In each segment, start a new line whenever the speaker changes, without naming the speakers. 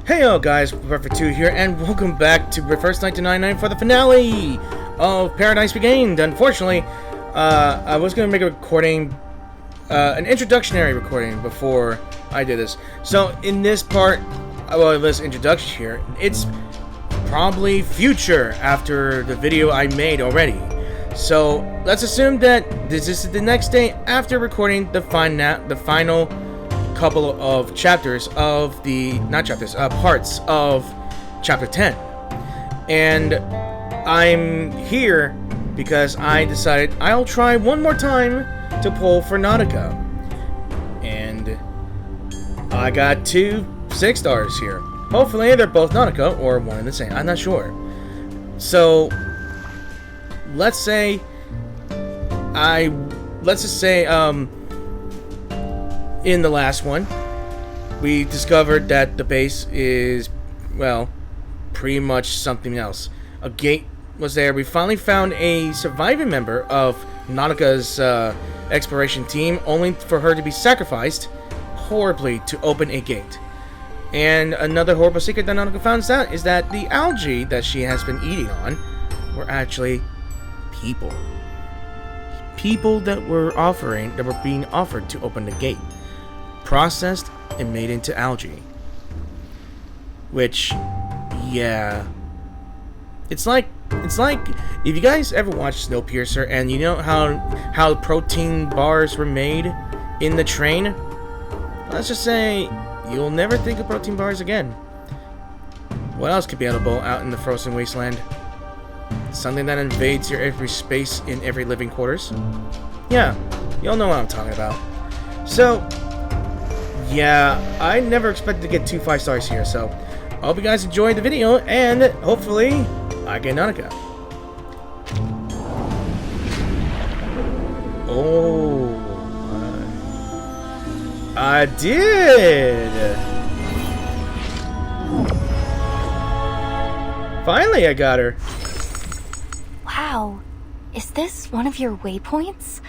Heyo guys, Perfect 2 here, and welcome back to First 1999 for the finale of Paradise Regained. Unfortunately, I was going to make a recording, an introductionary recording before I did this. So in this part, well, this introduction here, it's probably future after the video I made already. So let's assume that this is the next day after recording the final couple of chapters of the parts of chapter 10, and I'm here because I decided I'll try one more time to pull for Nautika, and I got 2 6 stars here. Hopefully they're both Nautika or one and the same. I'm not sure. So let's just say in the last one, we discovered that the base is, well, pretty much something else. A gate was there. We finally found a surviving member of Nautika's exploration team, only for her to be sacrificed horribly to open a gate. And another horrible secret that Nautika found out is that the algae that she has been eating on were actually people. People that were being offered to open the gate. Processed and made into algae. Which, yeah, it's like if you guys ever watched Snowpiercer and you know how protein bars were made in the train, let's just say you'll never think of protein bars again. What else could be edible out in the frozen wasteland? Something that invades your every space in every living quarters? Yeah, you'll know what I'm talking about. So yeah, I never expected to get 2 5 stars here, so I hope you guys enjoyed the video, and hopefully I get Nautika. Oh, I did! Finally I got her.
Wow, is this one of your waypoints?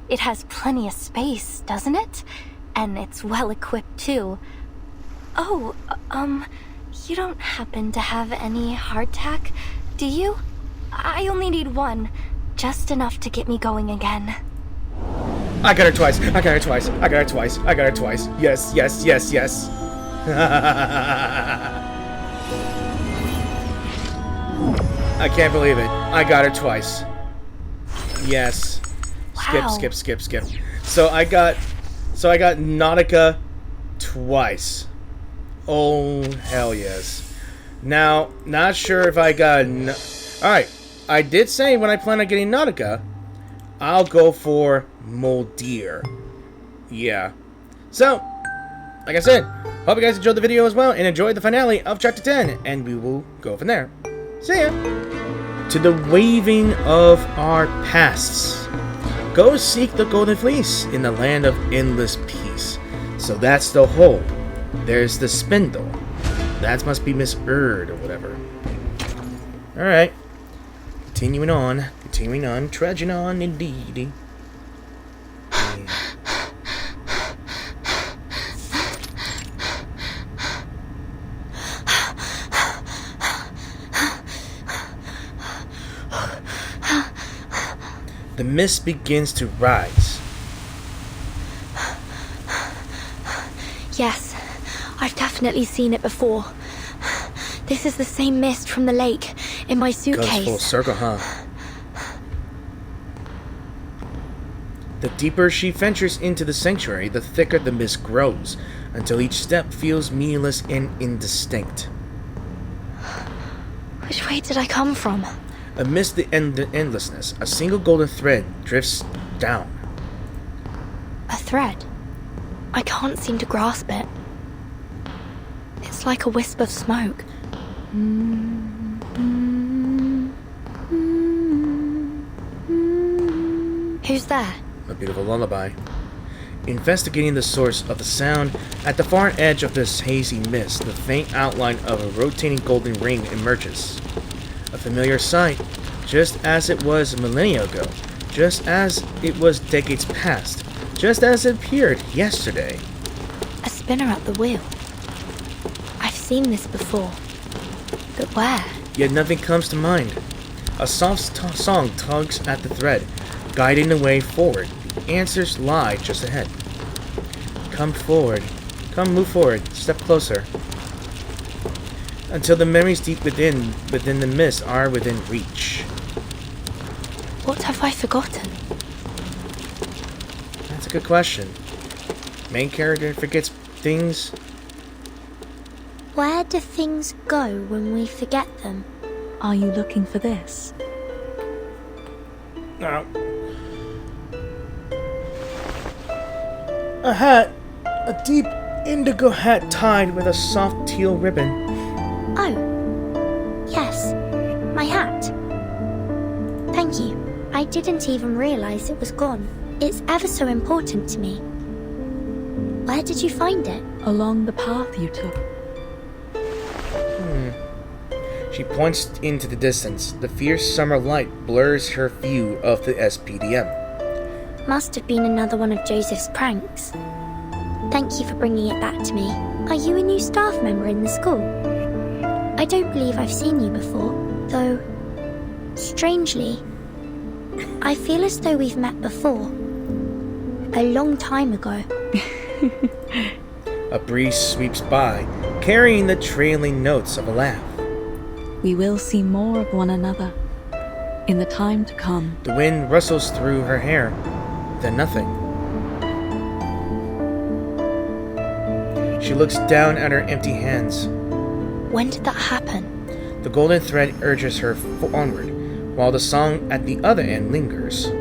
It has plenty of space, doesn't it? And it's well equipped too. Oh, you don't happen to have any hardtack, do you? I only need 1, just enough to get me going again.
I got her twice. I got her twice. I got her twice. I got her twice. Yes, yes, yes, yes. I can't believe it. I got her twice. Yes.
Wow.
Skip. So I got Nautika twice. Oh, hell yes. Now, not sure if I got... Alright, I did say when I plan on getting Nautika, I'll go for Moldir. Yeah. So, like I said, hope you guys enjoyed the video as well, and enjoyed the finale of Chapter 10, and we will go from there. See ya! To the waving of our pasts. Go seek the Golden Fleece in the land of endless peace. So that's the hole. There's the spindle. That must be Miss Erd or whatever. Alright. Continuing on, trudging on indeed. The mist begins to rise.
Yes, I've definitely seen it before. This is the same mist from the lake in my suitcase.
Goes full circle, huh? The deeper she ventures into the sanctuary, the thicker the mist grows, until each step feels meaningless and indistinct.
Which way did I come from?
Amidst the endlessness, a single golden thread drifts down.
A thread? I can't seem to grasp it. It's like a wisp of smoke. Who's there?
A beautiful lullaby. Investigating the source of the sound, at the far edge of this hazy mist, the faint outline of a rotating golden ring emerges. A familiar sight, just as it was millennia ago, just as it was decades past, just as it appeared yesterday.
A spinner at the wheel. I've seen this before. But where?
Yet nothing comes to mind. A soft song tugs at the thread, guiding the way forward. The answers lie just ahead. Come forward. Come, move forward. Step closer. Until the memories deep within the mist are within reach.
What have I forgotten?
That's a good question. Main character forgets things.
Where do things go when we forget them?
Are you looking for this?
No. A hat. A deep indigo hat tied with a soft teal ribbon.
Oh, yes, my hat. Thank you. I didn't even realize it was gone. It's ever so important to me. Where did you find it?
Along the path you took.
She points into the distance. The fierce summer light blurs her view of the SPDM.
Must have been another one of Joseph's pranks. Thank you for bringing it back to me. Are you a new staff member in the school? I don't believe I've seen you before, though, strangely, I feel as though we've met before. A long time ago.
A breeze sweeps by, carrying the trailing notes of a laugh.
We will see more of one another in the time to come.
The wind rustles through her hair, then nothing. She looks down at her empty hands.
When did that happen?
The golden thread urges her onward, while the song at the other end lingers.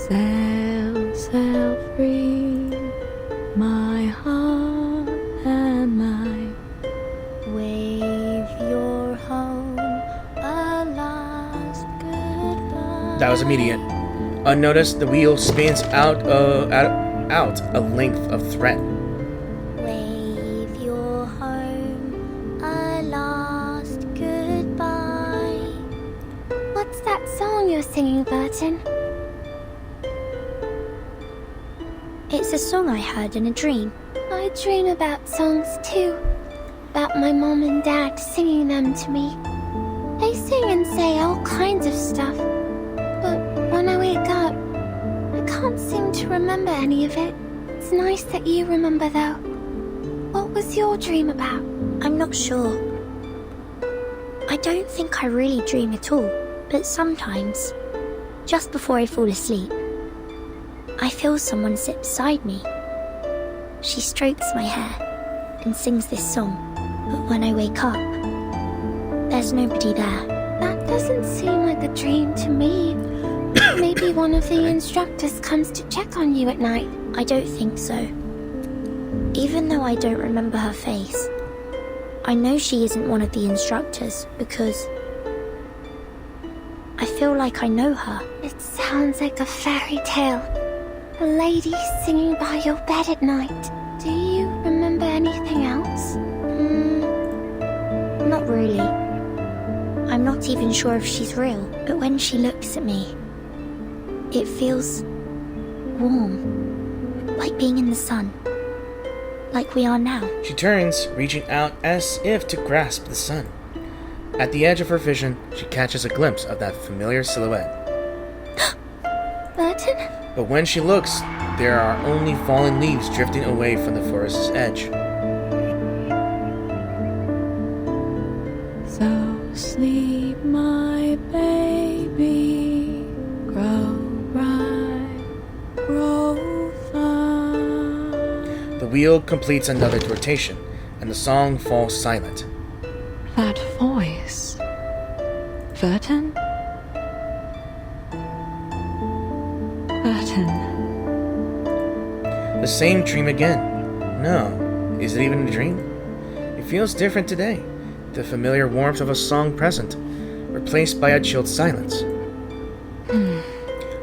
Sail, sail free, my heart and I.
Wave your home a last goodbye.
That was immediate. Unnoticed, the wheel spins out a length of thread.
Wave your home a last goodbye. What's that song you're singing, Vertin? It's a song I heard in a dream. I dream about songs too. About my mom and dad singing them to me. They sing and say all kinds of stuff. But when I wake up, I can't seem to remember any of it. It's nice that you remember though. What was your dream about? I'm not sure. I don't think I really dream at all, but sometimes, just before I fall asleep, I feel someone sit beside me. She strokes my hair and sings this song, but when I wake up, there's nobody there. That doesn't seem like a dream to me. Maybe one of the instructors comes to check on you at night. I don't think so. Even though I don't remember her face, I know she isn't one of the instructors because I feel like I know her. It sounds like a fairy tale. A lady singing by your bed at night. Do you remember anything else? Not really. I'm not even sure if she's real, but when she looks at me, it feels warm, like being in the sun, like we are now.
She turns, reaching out as if to grasp the sun. At the edge of her vision, she catches a glimpse of that familiar silhouette.
Vertin?
But when she looks, there are only fallen leaves drifting away from the forest's edge.
So sleep, my baby, grow bright, grow fine.
The wheel completes another rotation, and the song falls silent.
That voice. Vertin? Vertin.
The same dream again. No, is it even a dream? It feels different today. The familiar warmth of a song present, replaced by a chilled silence.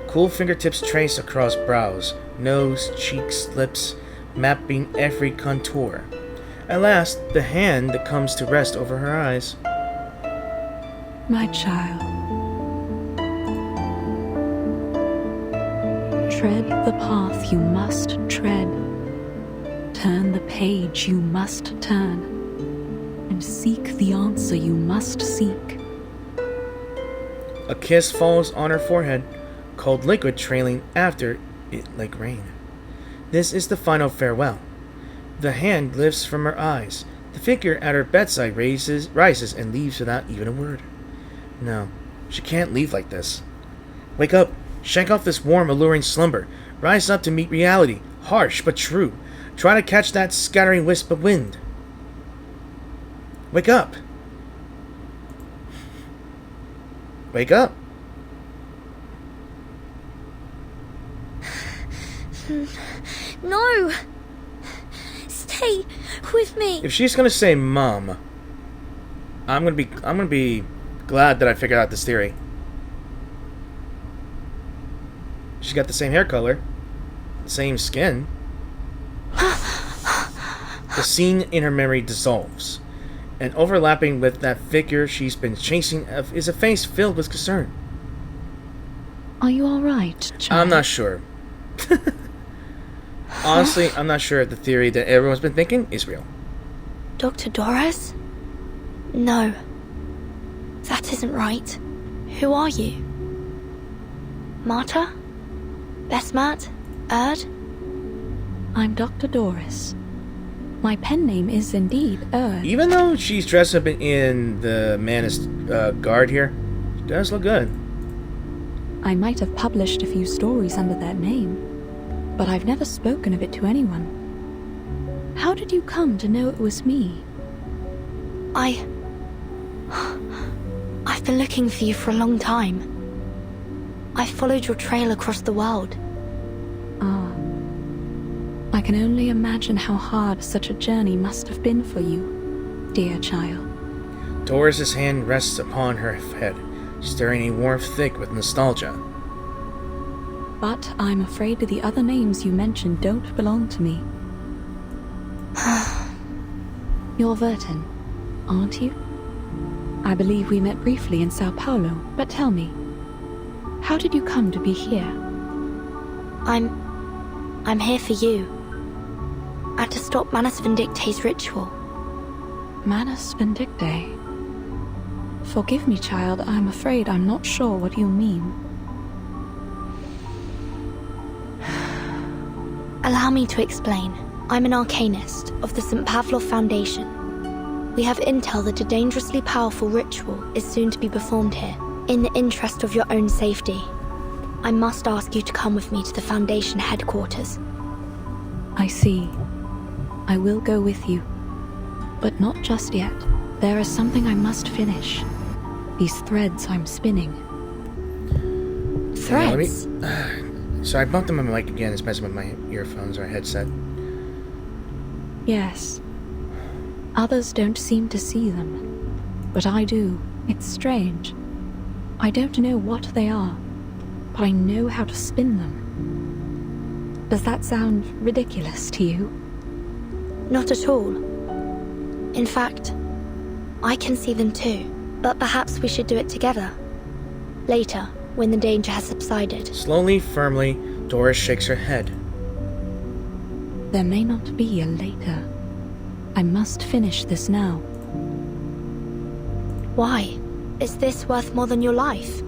Cool fingertips trace across brows, nose, cheeks, lips, mapping every contour. At last, the hand that comes to rest over her eyes.
My child. Tread the path you must tread. Turn the page you must turn, and seek the answer you must seek.
A kiss falls on her forehead, cold liquid trailing after it like rain. This is the final farewell. The hand lifts from her eyes. The figure at her bedside rises and leaves without even a word. No, she can't leave like this. Wake up. Shake off this warm, alluring slumber. Rise up to meet reality, harsh but true. Try to catch that scattering wisp of wind. Wake up. Wake up.
No! Stay with me!
If she's gonna say Mom, I'm gonna be glad that I figured out this theory. She's got the same hair color, same skin. The scene in her memory dissolves, and overlapping with that figure she's been chasing is a face filled with concern.
Are you alright, child?
I'm not sure. Honestly, I'm not sure if the theory that everyone's been thinking is real.
Dr. Dores? No. That isn't right. Who are you? Marta? Besmat? Erd?
I'm Dr. Dores. My pen name is indeed Erd.
Even though she's dressed up in the Manus guard here, she does look good.
I might have published a few stories under that name, but I've never spoken of it to anyone. How did you come to know it was me?
I've been looking for you for a long time. I've followed your trail across the world.
Ah. I can only imagine how hard such a journey must have been for you, dear child.
Doris' hand rests upon her head, stirring a warmth thick with nostalgia.
But I'm afraid the other names you mentioned don't belong to me. You're Vertin, aren't you? I believe we met briefly in Sao Paulo, but tell me, how did you come to be here?
I'm here for you. And to stop Manus Vindicte's ritual.
Manus Vindicte? Forgive me, child, I'm afraid I'm not sure what you mean.
Allow me to explain. I'm an arcanist of the St. Pavlov Foundation. We have intel that a dangerously powerful ritual is soon to be performed here. In the interest of your own safety, I must ask you to come with me to the Foundation headquarters.
I see. I will go with you. But not just yet. There is something I must finish. These threads I'm spinning.
Threads?
So I bumped on my mic again. It's messing with my earphones or headset.
Yes. Others don't seem to see them. But I do. It's strange. I don't know what they are, but I know how to spin them. Does that sound ridiculous to you?
Not at all. In fact, I can see them too, but perhaps we should do it together. Later, when the danger has subsided.
Slowly, firmly, Doris shakes her head.
There may not be a later. I must finish this now.
Why? Is this worth more than your life?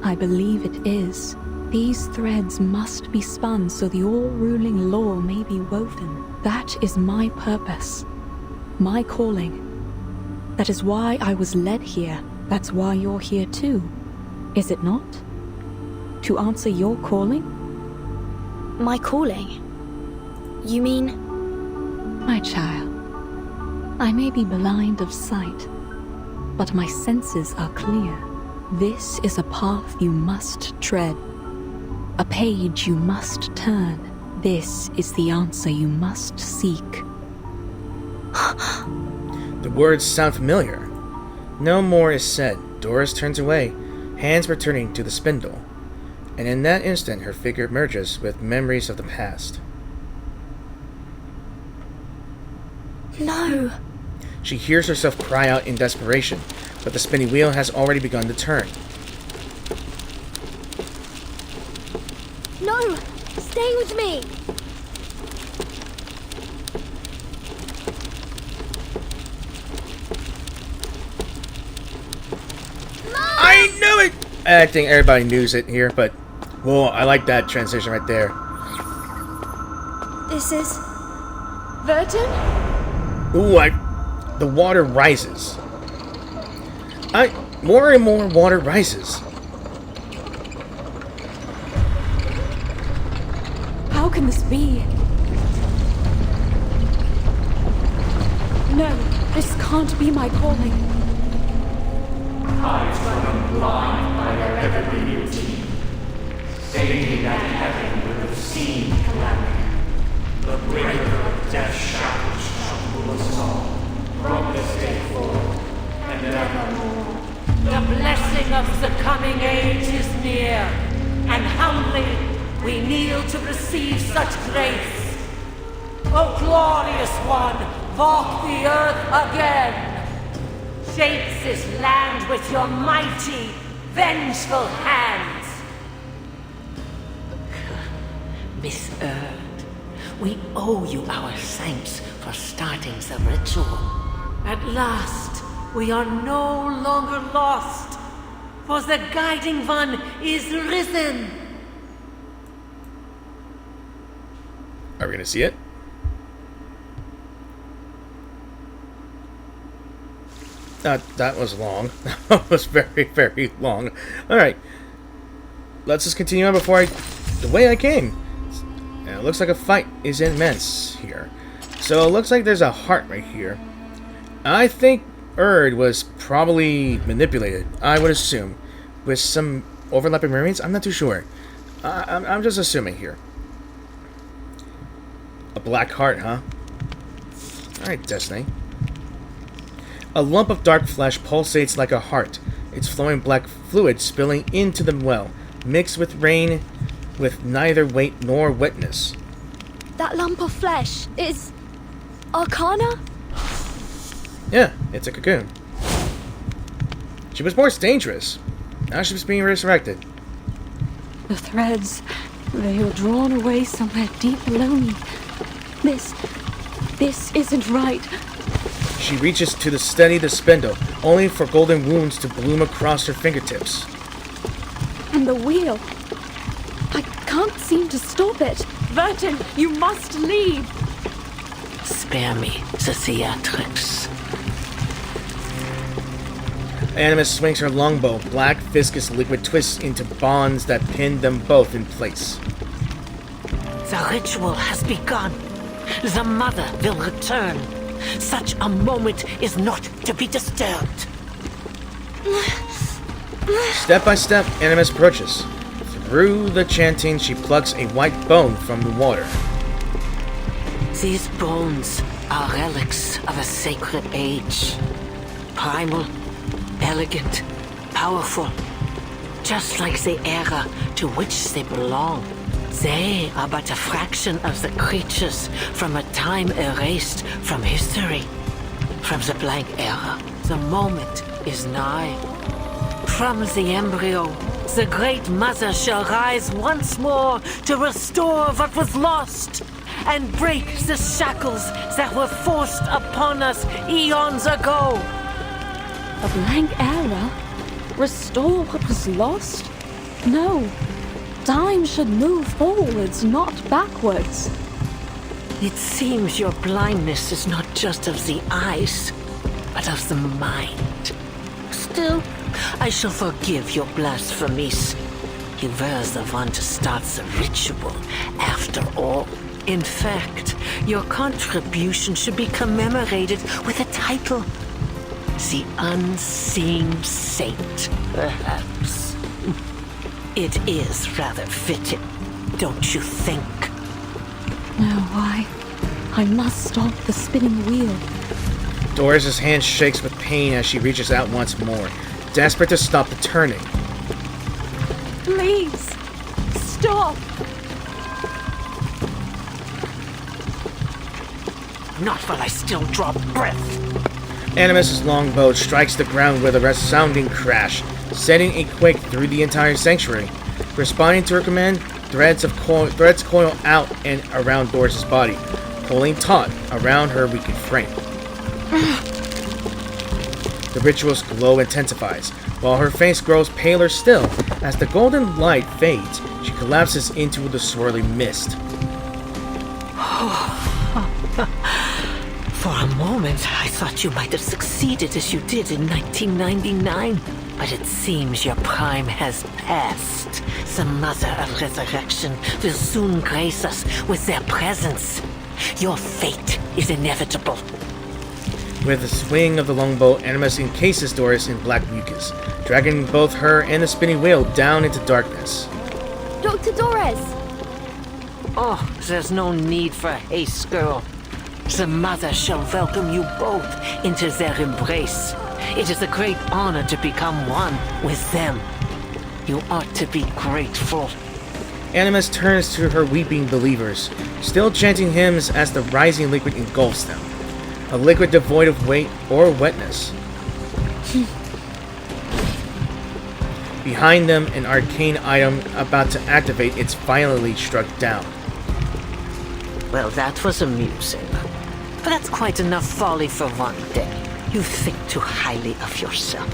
I believe it is. These threads must be spun so the all-ruling law may be woven. That is my purpose. My calling. That is why I was led here. That's why you're here too. Is it not? To answer your calling?
My calling? You mean?
My child, I may be blind of sight, but my senses are clear. This is a path you must tread, a page you must turn. This is the answer you must seek.
The words sound familiar. No more is said. Doris turns away, hands returning to the spindle, and in that instant her figure merges with memories of the past.
No!
She hears herself cry out in desperation, but the spinning wheel has already begun to turn.
No! Stay with me!
I think everybody knows it here, but whoa, I like that transition right there.
This is... Vertin?
Ooh, the water rises. More and more water rises.
How can this be? No, this can't be my calling.
Eyes running blind by their ever-beauty, stating that heaven would have seen calamity. The breaker of death's shackles shall rule us all, from this day forth, and evermore.
The blessing of the coming age is near, and humbly we kneel to receive such grace. O glorious one, walk the earth again. Shape this land with your mighty, vengeful hands. Miss Earth, we owe you our thanks for starting the ritual. At last, we are no longer lost, for the Guiding One is risen.
Are we gonna see it? That was long. That was very, very long. Alright. Let's just continue on the way I came. And it looks like a fight is immense here. So it looks like there's a heart right here. I think Erd was probably manipulated, I would assume, with some overlapping mermaids. I'm not too sure. I'm just assuming here. A black heart, huh? Alright, Destiny. A lump of dark flesh pulsates like a heart, its flowing black fluid spilling into the well, mixed with rain with neither weight nor wetness.
That lump of flesh is... Arcana?
Yeah, it's a cocoon. She was more dangerous. Now she's being resurrected.
The threads, they are drawn away somewhere deep below me. This isn't right.
She reaches to steady the spindle, only for golden wounds to bloom across her fingertips.
And the wheel. I can't seem to stop it. Vertin, you must leave.
Spare me the theatrics.
Animus swings her longbow. Black, viscous liquid twists into bonds that pin them both in place.
The ritual has begun. The mother will return. Such a moment is not to be disturbed.
Step by step, Animus approaches. Through the chanting, she plucks a white bone from the water.
These bones are relics of a sacred age. Primal, elegant, powerful. Just like the era to which they belong. They are but a fraction of the creatures from a time erased from history. From the blank era, the moment is nigh. From the embryo, the Great Mother shall rise once more to restore what was lost and break the shackles that were forced upon us eons ago.
A blank era? Restore what was lost? No. Time should move forwards, not backwards.
It seems your blindness is not just of the eyes, but of the mind. Still, I shall forgive your blasphemies. You were the one to start the ritual, after all. In fact, your contribution should be commemorated with a title. The Unseen Saint, perhaps. It is rather fitting, don't you think?
No, I must stop the spinning wheel.
Dores' hand shakes with pain as she reaches out once more, desperate to stop the turning.
Please, stop!
Not while I still draw breath.
Animus' longbow strikes the ground with a resounding crash, sending a quake through the entire sanctuary. Responding to her command, threads coil out and around Dores' body, pulling taut around her weakened frame. The ritual's glow intensifies. while her face grows paler still. As the golden light fades, she collapses into the swirling mist.
For a moment, I thought you might have succeeded as you did in 1999. But it seems your prime has passed. The Mother of Resurrection will soon grace us with their presence. Your fate is inevitable.
With a swing of the longbow, Animus encases Dores in black mucus, dragging both her and the spinning wheel down into darkness.
Dr. Dores!
Oh, there's no need for haste, girl. The Mother shall welcome you both into their embrace. It is a great honor to become one with them. You ought to be grateful.
Animus turns to her weeping believers, still chanting hymns as the rising liquid engulfs them. A liquid devoid of weight or wetness. Behind them, an arcane item about to activate its violently struck down.
Well, that was amusing. But that's quite enough folly for one day. You think too highly of yourself.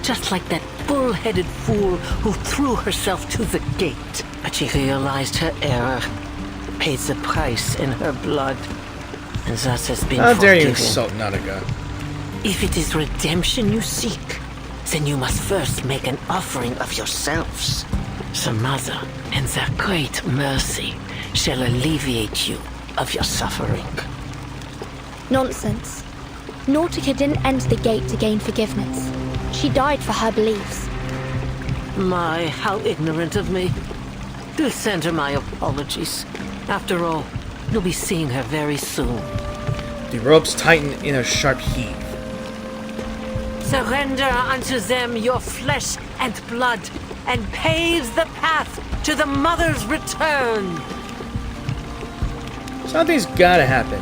Just like that bull-headed fool who threw herself to the gate. But she realized her error, paid the price in her blood, and thus has been
How dare you
forgiven.
insult Nautika?
If it is redemption you seek, then you must first make an offering of yourselves. The Mother, in their great mercy, shall alleviate you of your suffering.
Nonsense. Nautica didn't enter the gate to gain forgiveness. She died for her beliefs.
My, how ignorant of me. Do send her my apologies. After all, you'll be seeing her very soon.
The ropes tighten in a sharp heave.
Surrender unto them your flesh and blood, and paves the path to the Mother's return.
Something's gotta happen.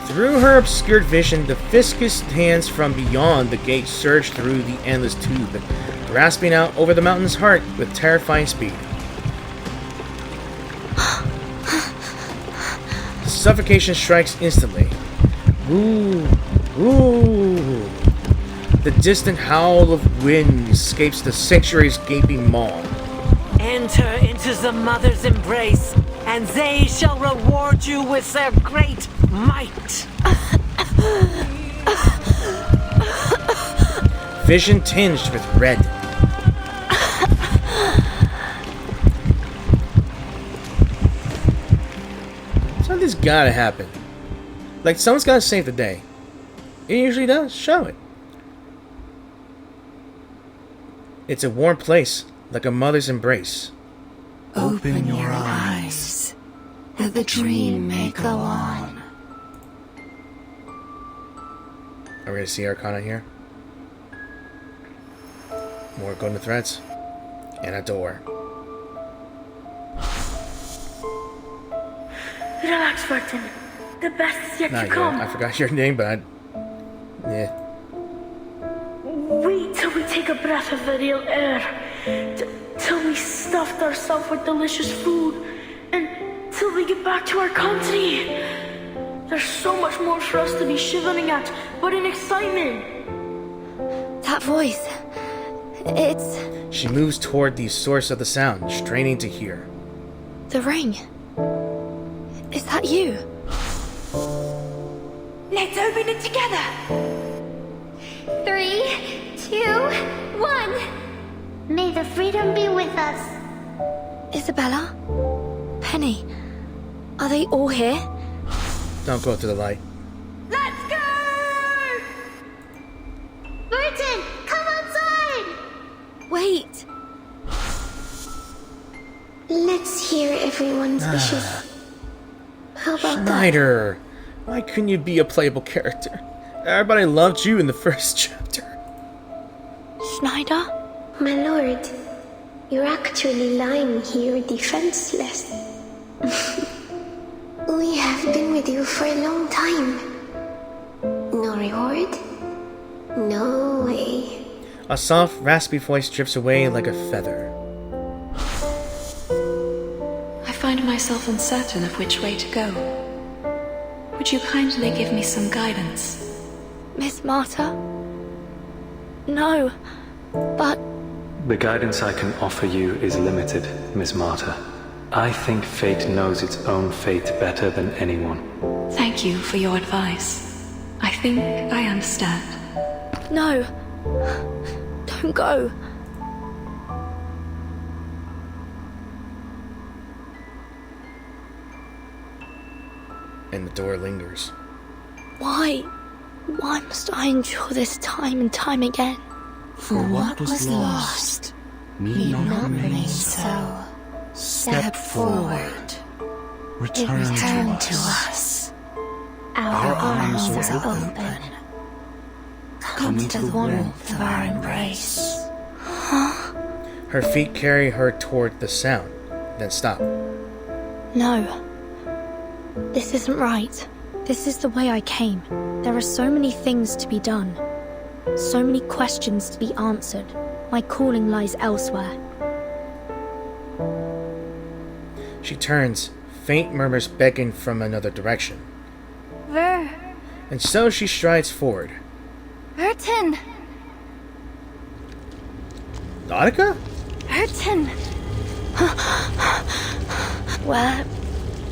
Through her obscured vision, the viscous hands from beyond the gate surge through the endless tube, grasping out over the mountain's heart with terrifying speed. Suffocation strikes instantly. Ooh, ooh. The distant howl of wind escapes the sanctuary's gaping maw.
Enter into the Mother's embrace, and they shall reward you with their great might.
Vision tinged with red. Something's gotta happen. Like, someone's gotta save the day. It usually does. Show it. It's a warm place, like a mother's embrace.
Open your eyes, that the dream may go on.
Are we gonna see Arcana here? More golden threads. And a door.
Relax, Vertin. The best is yet
Not
to
yet.
come.
I forgot your name, but yeah.
Wait till we take a breath of the real air. Till we stuffed ourselves with delicious food. And till we get back to our country. There's so much more for us to be shivering at, but in excitement.
That voice. It's
She moves toward the source of the sound, straining to hear.
the ring. Is that you?
Let's open it together.
3, 2, 1. May the freedom be with us.
Isabella? Penny? Are they all here?
Don't go to the light.
Let's go! Vertin, come outside!
Wait!
Let's hear everyone's wishes. How about that?
Schneider! Why couldn't you be a playable character? Everybody loved you in the first chapter.
Schneider?
My lord, you're actually lying here defenseless. We have been with you for a long time. No reward? No way.
A soft, raspy voice drifts away like a feather.
I find myself uncertain of which way to go. Would you kindly give me some guidance?
Miss Marta? No. But
The guidance I can offer you is limited, Miss Marta. I think fate knows its own fate better than anyone.
Thank you for your advice. I think I understand.
No. Don't go.
And the door lingers.
Why? Why must I endure this time and time again?
For what was lost need not remain so. Step forward. Return to us.
Our arms are open.
Come to the warmth of our embrace.
Her feet carry her toward the sound, then stop.
No. This isn't right. This is the way I came. There are so many things to be done. So many questions to be answered. My calling lies elsewhere.
She turns, faint murmurs beckon from another direction. And so she strides forward.
Vertin!
Nautika?
Vertin!
Where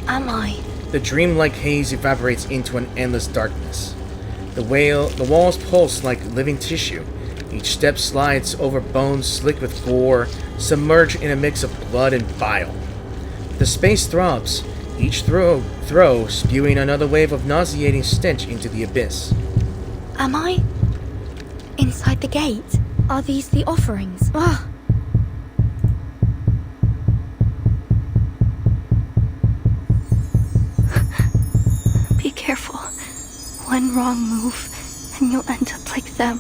am I?
The dreamlike haze evaporates into an endless darkness. The walls pulse like living tissue. Each step slides over bones slick with gore, submerged in a mix of blood and bile. The space throbs, each throw spewing another wave of nauseating stench into the abyss.
Am I inside the gate? Are these the offerings? Ah!
Be careful. One wrong move, and you'll end up like them.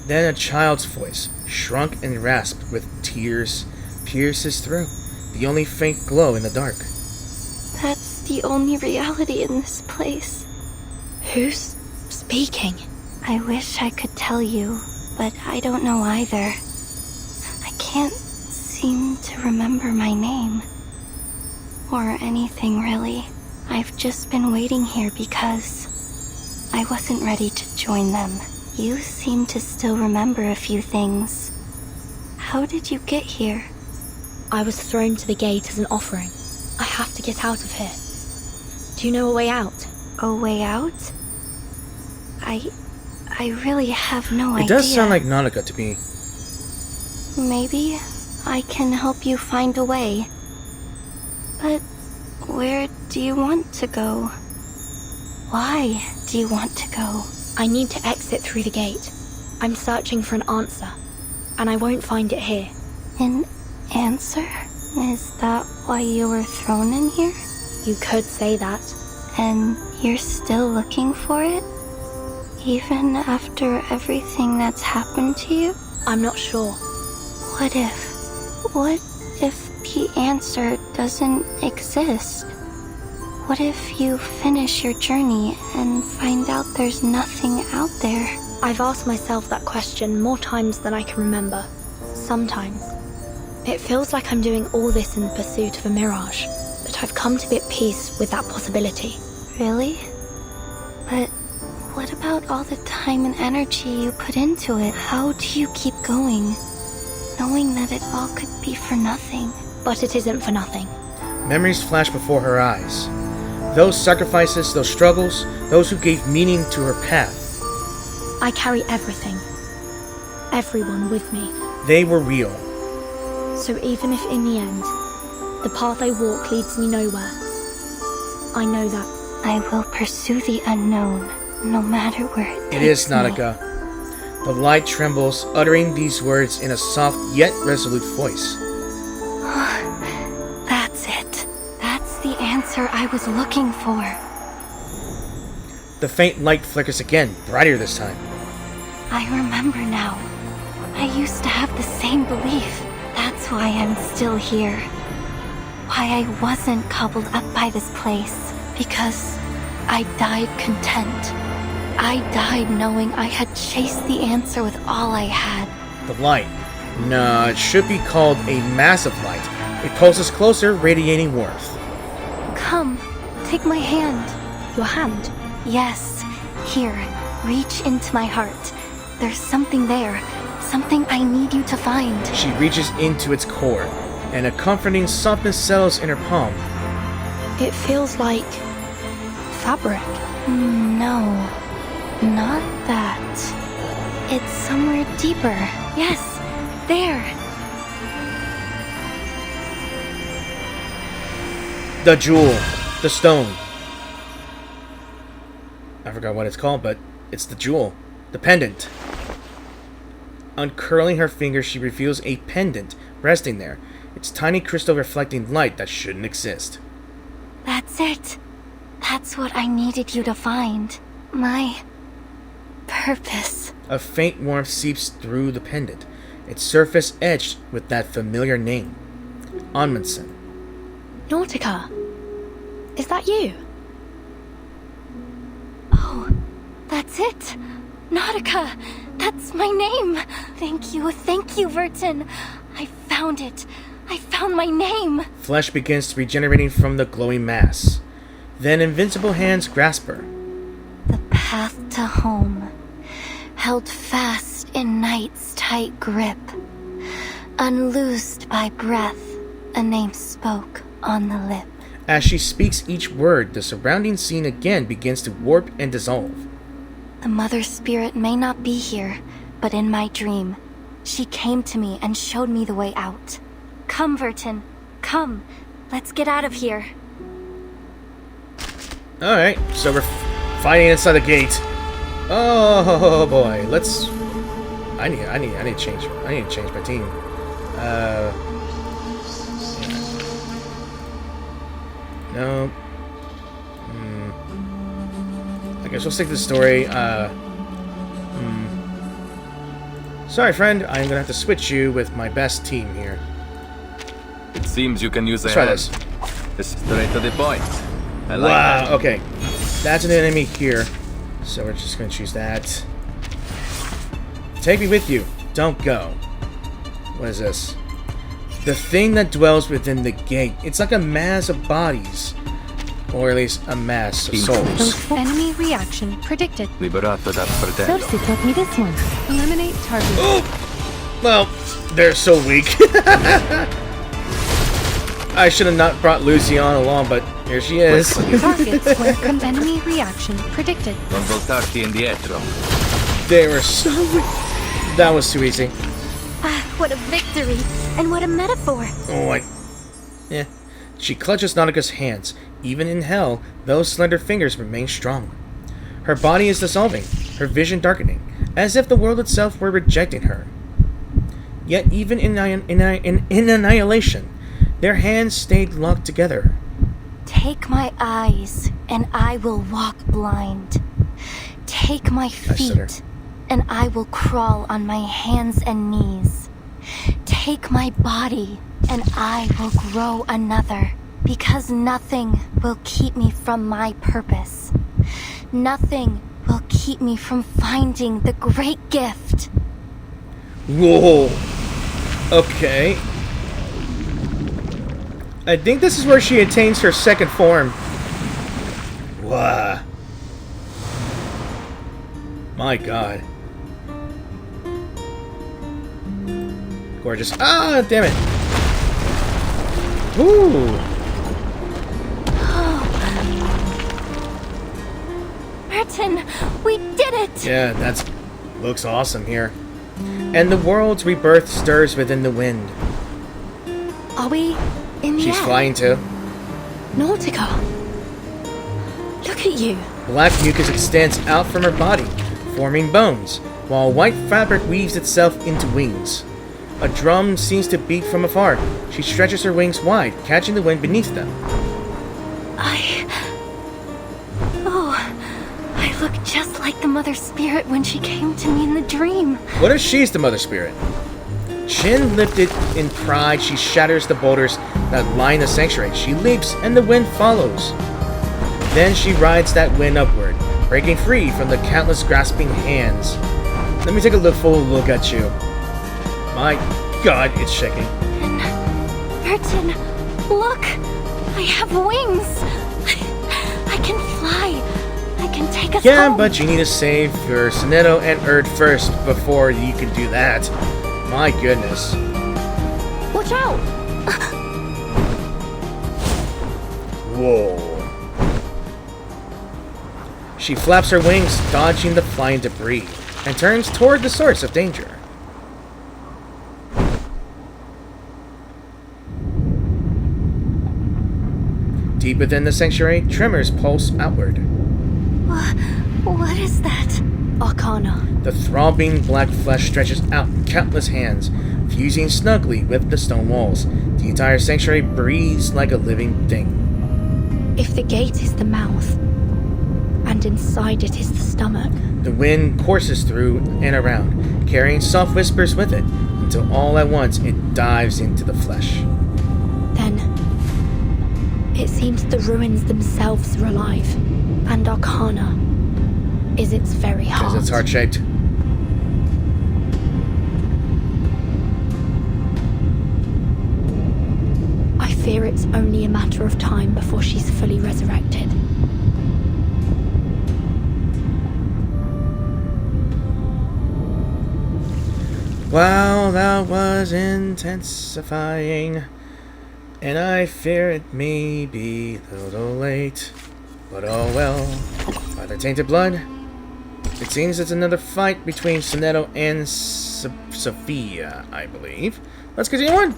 Then a child's voice, shrunk and rasped with tears, pierces through, the only faint glow in the dark.
That's the only reality in this place.
Who's speaking?
I wish I could tell you, but I don't know either. I can't seem to remember my name. Or anything, really. I've just been waiting here because I wasn't ready to join them. You seem to still remember a few things. How did you get here?
I was thrown to the gate as an offering. I have to get out of here. Do you know a way out?
A way out? I really have no idea.
It does sound like Nautika to me.
Maybe I can help you find a way. But where do you want to go? Why do you want to go?
I need to exit through the gate. I'm searching for an answer, and I won't find it here.
An answer? Is that why you were thrown in here?
You could say that.
And you're still looking for it? Even after everything that's happened to you?
I'm not sure.
What if the answer doesn't exist? What if you finish your journey and find out there's nothing out there?
I've asked myself that question more times than I can remember. Sometimes. It feels like I'm doing all this in pursuit of a mirage, but I've come to be at peace with that possibility.
Really? But what about all the time and energy you put into it? How do you keep going, knowing that it all could be for nothing?
But it isn't for nothing.
Memories flash before her eyes. Those sacrifices, those struggles, those who gave meaning to her path.
I carry everything. Everyone with me.
They were real.
So even if in the end, the path I walk leads me nowhere, I know that
I will pursue the unknown, no matter where it
It is
takes me.
Nautika. The light trembles, uttering these words in a soft yet resolute voice.
That's it. That's the answer I was looking for.
The faint light flickers again, brighter this time.
I remember now. I used to have the same belief. That's why I'm still here. Why I wasn't cobbled up by this place. Because I died content. I died knowing I had chased the answer with all I had.
The light. No, it should be called a massive light. It pulses closer, radiating warmth.
Come, take my hand.
Your hand?
Yes, here. Reach into my heart. There's something there. something I need you to find.
She reaches into its core, and a comforting softness settles in her palm.
It feels like fabric.
No, not that. It's somewhere deeper. Yes, there.
The jewel. The stone. I forgot what it's called, but it's the jewel. The pendant. Uncurling her fingers, she reveals a pendant resting there. Its tiny crystal reflecting light that shouldn't exist.
That's it. That's what I needed you to find. My purpose.
A faint warmth seeps through the pendant, its surface edged with that familiar name. Amundsen.
Nautika, is that you?
Oh, that's it. Nautika, that's my name. Thank you, Vertin. I found it. I found my name.
Flesh begins regenerating from the glowing mass. Then invincible hands grasp her.
The path to home, held fast in night's tight grip. Unloosed by breath, a name spoke on the lip.
As she speaks each word, the surrounding scene again begins to warp and dissolve.
The mother spirit may not be here, but in my dream, she came to me and showed me the way out. Come, Vertin. Come. Let's get out of here.
Alright, so we're fighting inside the gate. Oh boy, let's... I need to change my team. No. I guess we'll stick to the story. Sorry, friend. I'm gonna have to switch you with my best team here.
It seems you can use a
Let's try this.
It's straight to the point. I like
Wow,
that.
okay. That's an enemy here. So we're just gonna choose that. Take me with you. Don't go. What is this? The thing that dwells within the gate. It's like a mass of bodies. Or at least a mass of souls.
Enemy reaction predicted.
Liberato dal fratello.
Subsi taught me this one. Eliminate target.
Oh! Well, they're so weak. I should have not brought Lucy on along, but here she is.
Target square enemy reaction predicted.
Non voltarti indietro.
They were so weak. That was too easy.
Ah, what a victory! And what a metaphor!
Oh, yeah. She clutches Nautika's hands. Even in hell, those slender fingers remain strong. Her body is dissolving, her vision darkening, as if the world itself were rejecting her. Yet even in annihilation, their hands stayed locked together.
Take my eyes, and I will walk blind. Take my feet, and I will crawl on my hands and knees. Take my body, and I will grow another. Because nothing will keep me from my purpose. Nothing will keep me from finding the great gift.
Whoa. Okay. I think this is where she attains her second form. Wow. My god. Gorgeous. Ah, damn it. Ooh.
Vertin, we did it!
Yeah, looks awesome here. And the world's rebirth stirs within the wind.
Are we in the
She's
air?
flying too.
Nautika, look at you.
Black mucus extends out from her body, forming bones, while white fabric weaves itself into wings. A drum seems to beat from afar. She stretches her wings wide, catching the wind beneath them.
I look just like the Mother Spirit when she came to me in the dream.
What if she's the Mother Spirit? Chin lifted in pride, she shatters the boulders that line the sanctuary. She leaps, and the wind follows. Then she rides that wind upward, breaking free from the countless grasping hands. Let me take a full look at you. My god, it's shaking.
Vertin, look! I have wings! I can fly! I I can take us
Yeah,
home.
but you need to save your Sonetto and Erd first before you can do that. My goodness.
Watch out!
Whoa. She flaps her wings, dodging the flying debris, and turns toward the source of danger. Deep within the sanctuary, tremors pulse outward.
What is that?
Arcana.
The throbbing black flesh stretches out in countless hands, fusing snugly with the stone walls. The entire sanctuary breathes like a living thing.
If the gate is the mouth, and inside it is the stomach,
The wind courses through and around, carrying soft whispers with it, until all at once it dives into the flesh.
then it seems the ruins themselves are alive, and Arcana is its very heart.
Because it's heart-shaped.
I fear it's only a matter of time before she's fully resurrected.
Wow, that was intensifying, and I fear it may be a little late, but oh well. By the tainted blood, it seems it's another fight between Sonetto and Sophia, I believe. Let's continue on.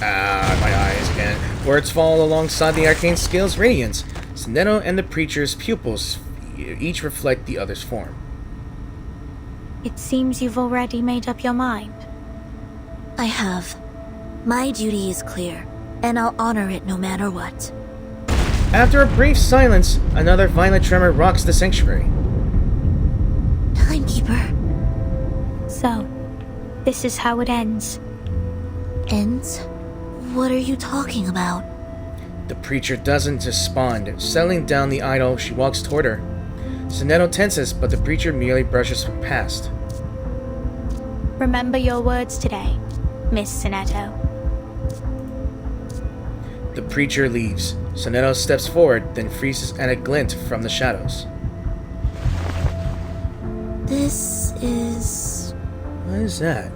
My eyes again. Words fall alongside the arcane skill's radiance. Sonetto and the preacher's pupils each reflect the other's form.
It seems you've already made up your mind.
I have. My duty is clear, and I'll honor it no matter what.
After a brief silence, another violent tremor rocks the sanctuary.
Timekeeper.
So, this is how it ends.
Ends? What are you talking about?
The preacher doesn't respond. Settling down the idol, she walks toward her. Sonetto tenses, but the preacher merely brushes past.
Remember your words today, Miss Sonetto.
The preacher leaves. Sonetto steps forward, then freezes at a glint from the shadows.
This is...
What is that?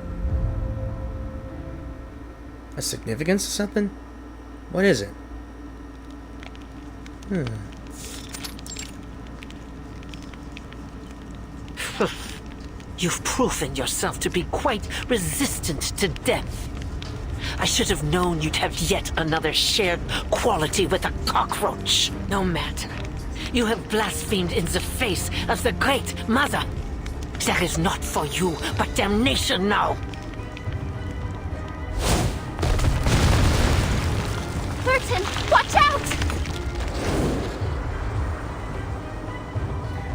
A significance of something? What is it?
You've proven yourself to be quite resistant to death. I should have known you'd have yet another shared quality with a cockroach. No matter. You have blasphemed in the face of the Great Mother. There is not for you but damnation now.
Vertin, watch out!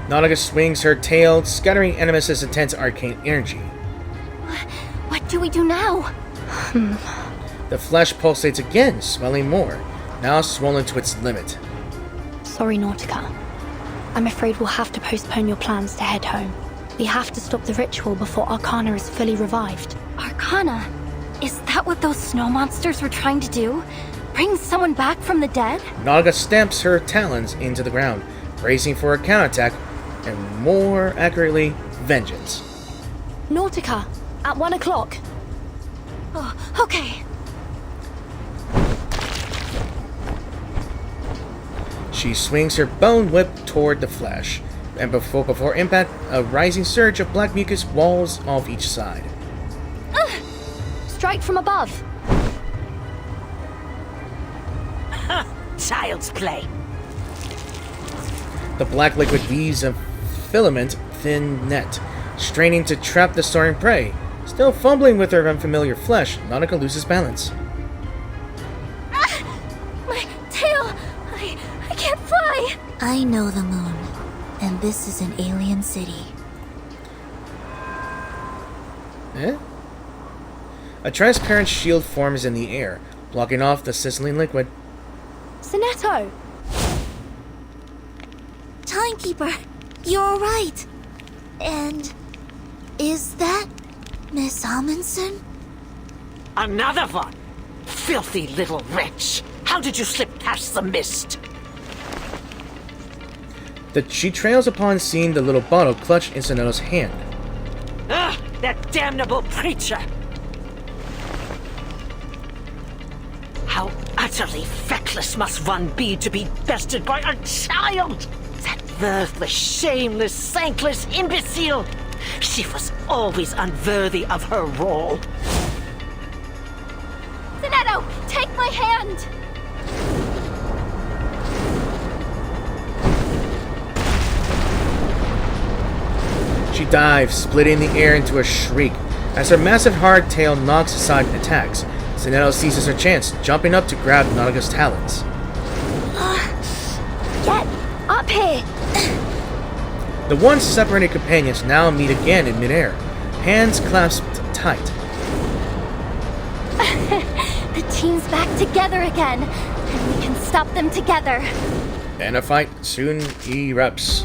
Nautika swings her tail, scattering Animus's intense arcane energy.
What do we do now?
The flesh pulsates again, swelling more, now swollen to its limit.
Sorry, Nautika. I'm afraid we'll have to postpone your plans to head home. We have to stop the ritual before Arcana is fully revived.
Arcana? Is that what those snow monsters were trying to do? Bring someone back from the dead?
Nautika stamps her talons into the ground, bracing for a counterattack, and more accurately, vengeance.
Nautika, at 1 o'clock.
Oh, okay.
She swings her bone whip toward the flesh, and before impact, a rising surge of black mucus walls off each side.
Strike from above.
Child's play.
The black liquid weaves a filament-thin net, straining to trap the soaring prey. Still fumbling with her unfamiliar flesh, Nautika loses balance.
My tail! I can't fly!
I know the moon, and this is an alien city.
A transparent shield forms in the air, blocking off the sizzling liquid.
Sonetto!
Timekeeper, you're right. And is that Miss Amundsen?
Another one? Filthy little wretch. How did you slip past the mist?
She trails upon seeing the little bottle clutched in Sonello's hand.
Ugh, that damnable preacher! How utterly feckless must one be to be bested by a child! That worthless, shameless, thankless imbecile! She was always unworthy of her role.
Sonetto, take my hand!
She dives, splitting the air into a shriek. As her massive hard tail knocks aside attacks, Sonetto seizes her chance, jumping up to grab Nautika's talons.
Get up here!
The once separated companions now meet again in midair, hands clasped tight.
The team's back together again, and we can stop them together.
And a fight soon erupts.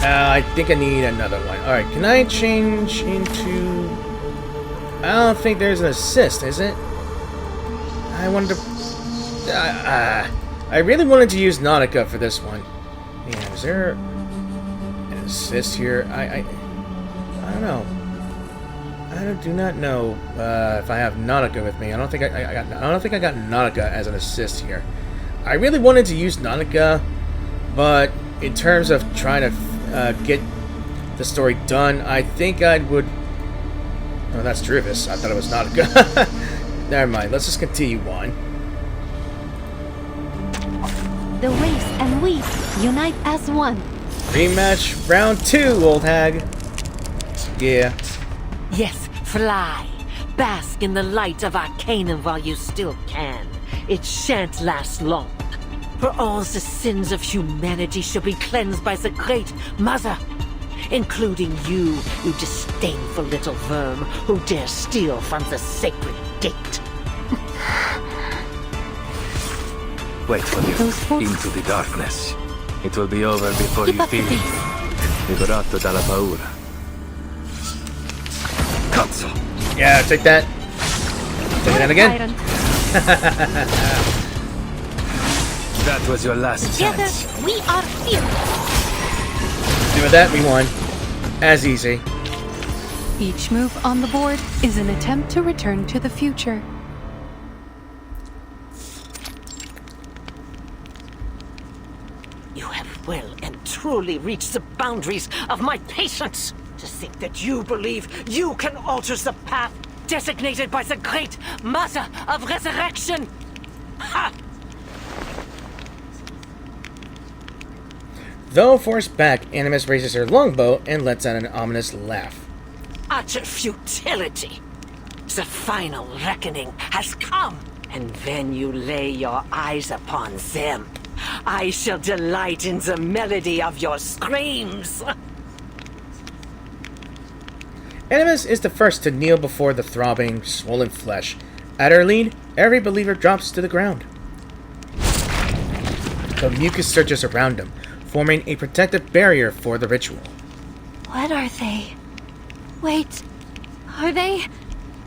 I think I need another one. Alright, can I change into... I don't think there's an assist, is it? I wanted to... I really wanted to use Nautika for this one. Yeah, is there an assist here? I don't know. I do not know if I have Nautika with me. I don't think I got Nautika as an assist here. I really wanted to use Nautika, but in terms of trying to get the story done, I think I would... Oh, that's Dores. I thought it was Nautika. Never mind. Let's just continue on.
The race and we unite as one.
Rematch round 2, old hag. Yeah.
Yes, fly. Bask in the light of Arcanum while you still can. It shan't last long. For all the sins of humanity shall be cleansed by the Great Mother, including you disdainful little worm who dare steal from the sacred gate.
Wait for you. Into the darkness. It will be over before you feel it. Liberato dalla paura. Cazzo!
Yeah, take that. Take that again.
That was your last
Together,
chance.
we are fearless.
And with that, we won. As easy.
Each move on the board is an attempt to return to the future.
You have well and truly reached the boundaries of my patience. To think that you believe you can alter the path designated by the Great Mother of Resurrection. Ha!
Though forced back, Animus raises her longbow and lets out an ominous laugh.
Utter futility. The final reckoning has come. And when you lay your eyes upon them, I shall delight in the melody of your screams.
Animus is the first to kneel before the throbbing, swollen flesh. At her lead, every believer drops to the ground. The mucus surges around them, forming a protective barrier for the ritual.
What are they? Wait, are they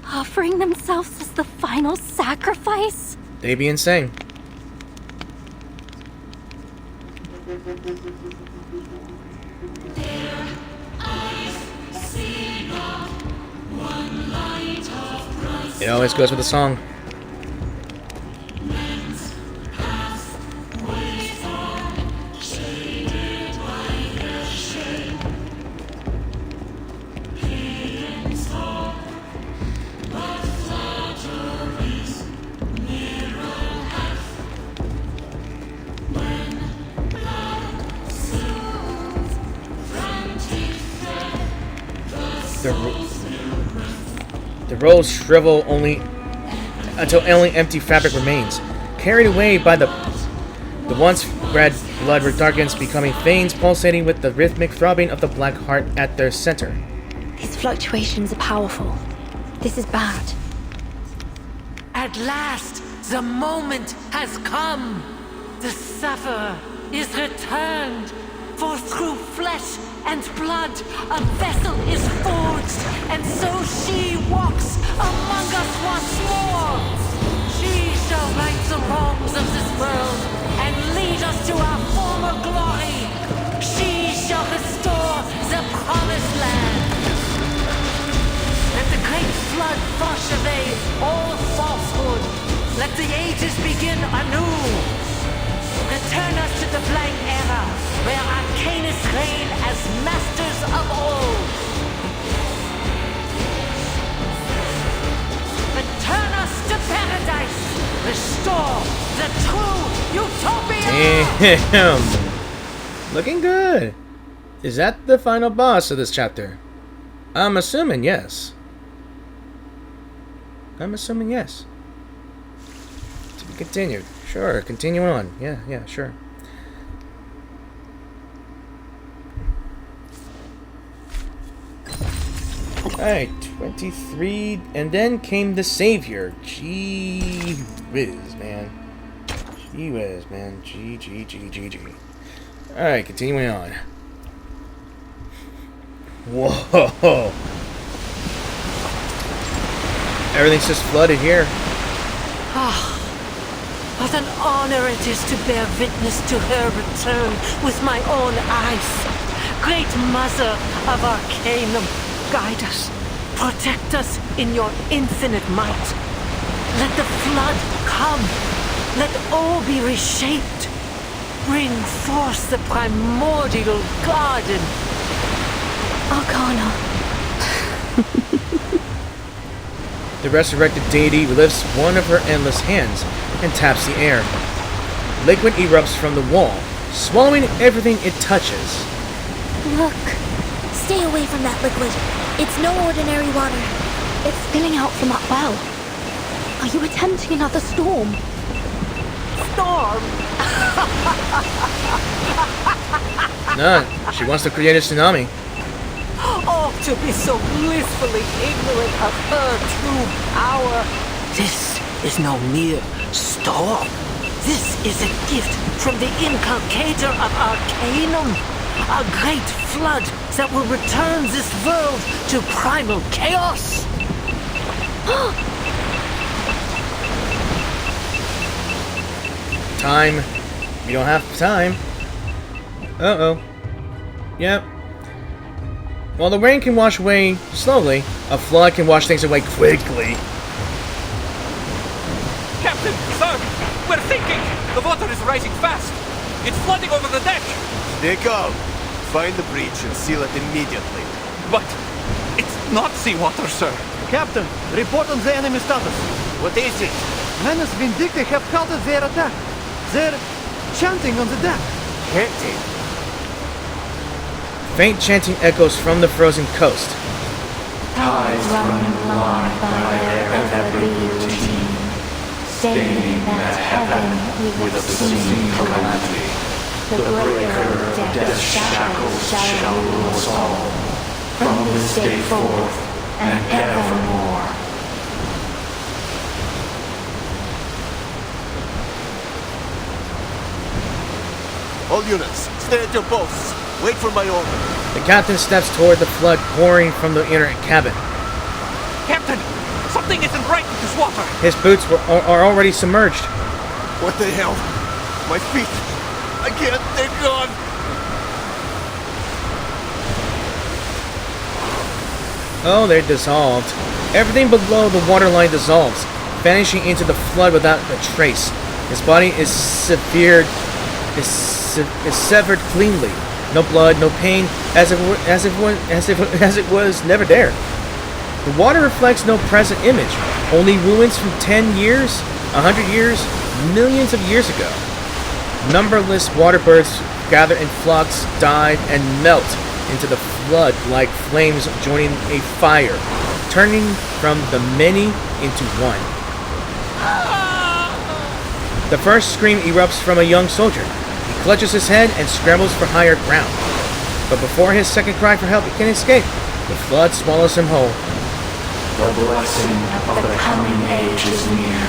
offering themselves as the final sacrifice?
They be insane. It always goes with the song. The rolls shrivel until only empty fabric remains. Carried away by the once red blood darkens, becoming veins pulsating with the rhythmic throbbing of the black heart at their center.
These fluctuations are powerful. This is bad.
At last, the moment has come. The sufferer is returned. For through flesh and blood a vessel is forged, and so she walks among us once more. She shall right the wrongs of this world and lead us to our former glory. She shall restore the promised land. Let the great flood wash away all falsehood. Let the ages begin anew. Return us to the blank era, where Arcanists reign as masters of old. Return us to paradise. Restore the true utopia.
Damn. Looking good. Is that the final boss of this chapter? I'm assuming yes. I'm assuming yes. To be continued. Sure, continuing on. Yeah, sure. Alright, 23, and then came the Savior. Gee whiz, man. Gee whiz, man. G. Alright, continuing on. Whoa! Everything's just flooded here.
Ah. What an honor it is to bear witness to her return with my own eyes. Great Mother of Arcanum, guide us, protect us in your infinite might. Let the flood come. Let all be reshaped. Bring forth the primordial garden.
Arcana.
The resurrected deity lifts one of her endless hands and taps the air. Liquid erupts from the wall, swallowing everything it touches.
Look. Stay away from that liquid. It's no ordinary water.
It's spilling out from that well. Are you attempting another storm?
Storm?
No, she wants to create a tsunami.
Oh, to be so blissfully ignorant of her true power. This is no mere storm. This is a gift from the inculcator of Arcanum. A great flood that will return this world to primal chaos.
Time. We don't have time. Uh-oh. Yep. While the rain can wash away slowly, a flood can wash things away quickly.
Captain, sir, we're sinking! The water is rising fast! It's flooding over the deck!
Stay calm. Find the breach and seal it immediately.
But it's not seawater, sir.
Captain, report on the enemy status.
What is it?
Menace Vindicta have halted their attack. They're chanting on the deck.
Chanting?
Faint chanting echoes from the frozen coast.
Tides running blind by their ever-beating routine, staining that heaven with obscene calamity. The breaker of death's shackles shall rule us all, from this day forth and evermore.
All units, stay at your posts. Wait for my order.
The captain steps toward the flood pouring from the inner cabin.
Captain, something isn't right with this water.
His boots are already submerged.
What the hell? My feet! I can't, they're gone!
Oh, they're dissolved. Everything below the waterline dissolves, vanishing into the flood without a trace. His body is severed cleanly. No blood, no pain, as it was never there. The water reflects no present image, only ruins from 10 years, 100 years, millions of years ago. Numberless water birds gather in flocks, dive, and melt into the flood like flames joining a fire, turning from the many into one. The first scream erupts from a young soldier. He clutches his head and scrambles for higher ground. But before his second cry for help can escape, the flood swallows him whole.
The blessing of the coming age is near,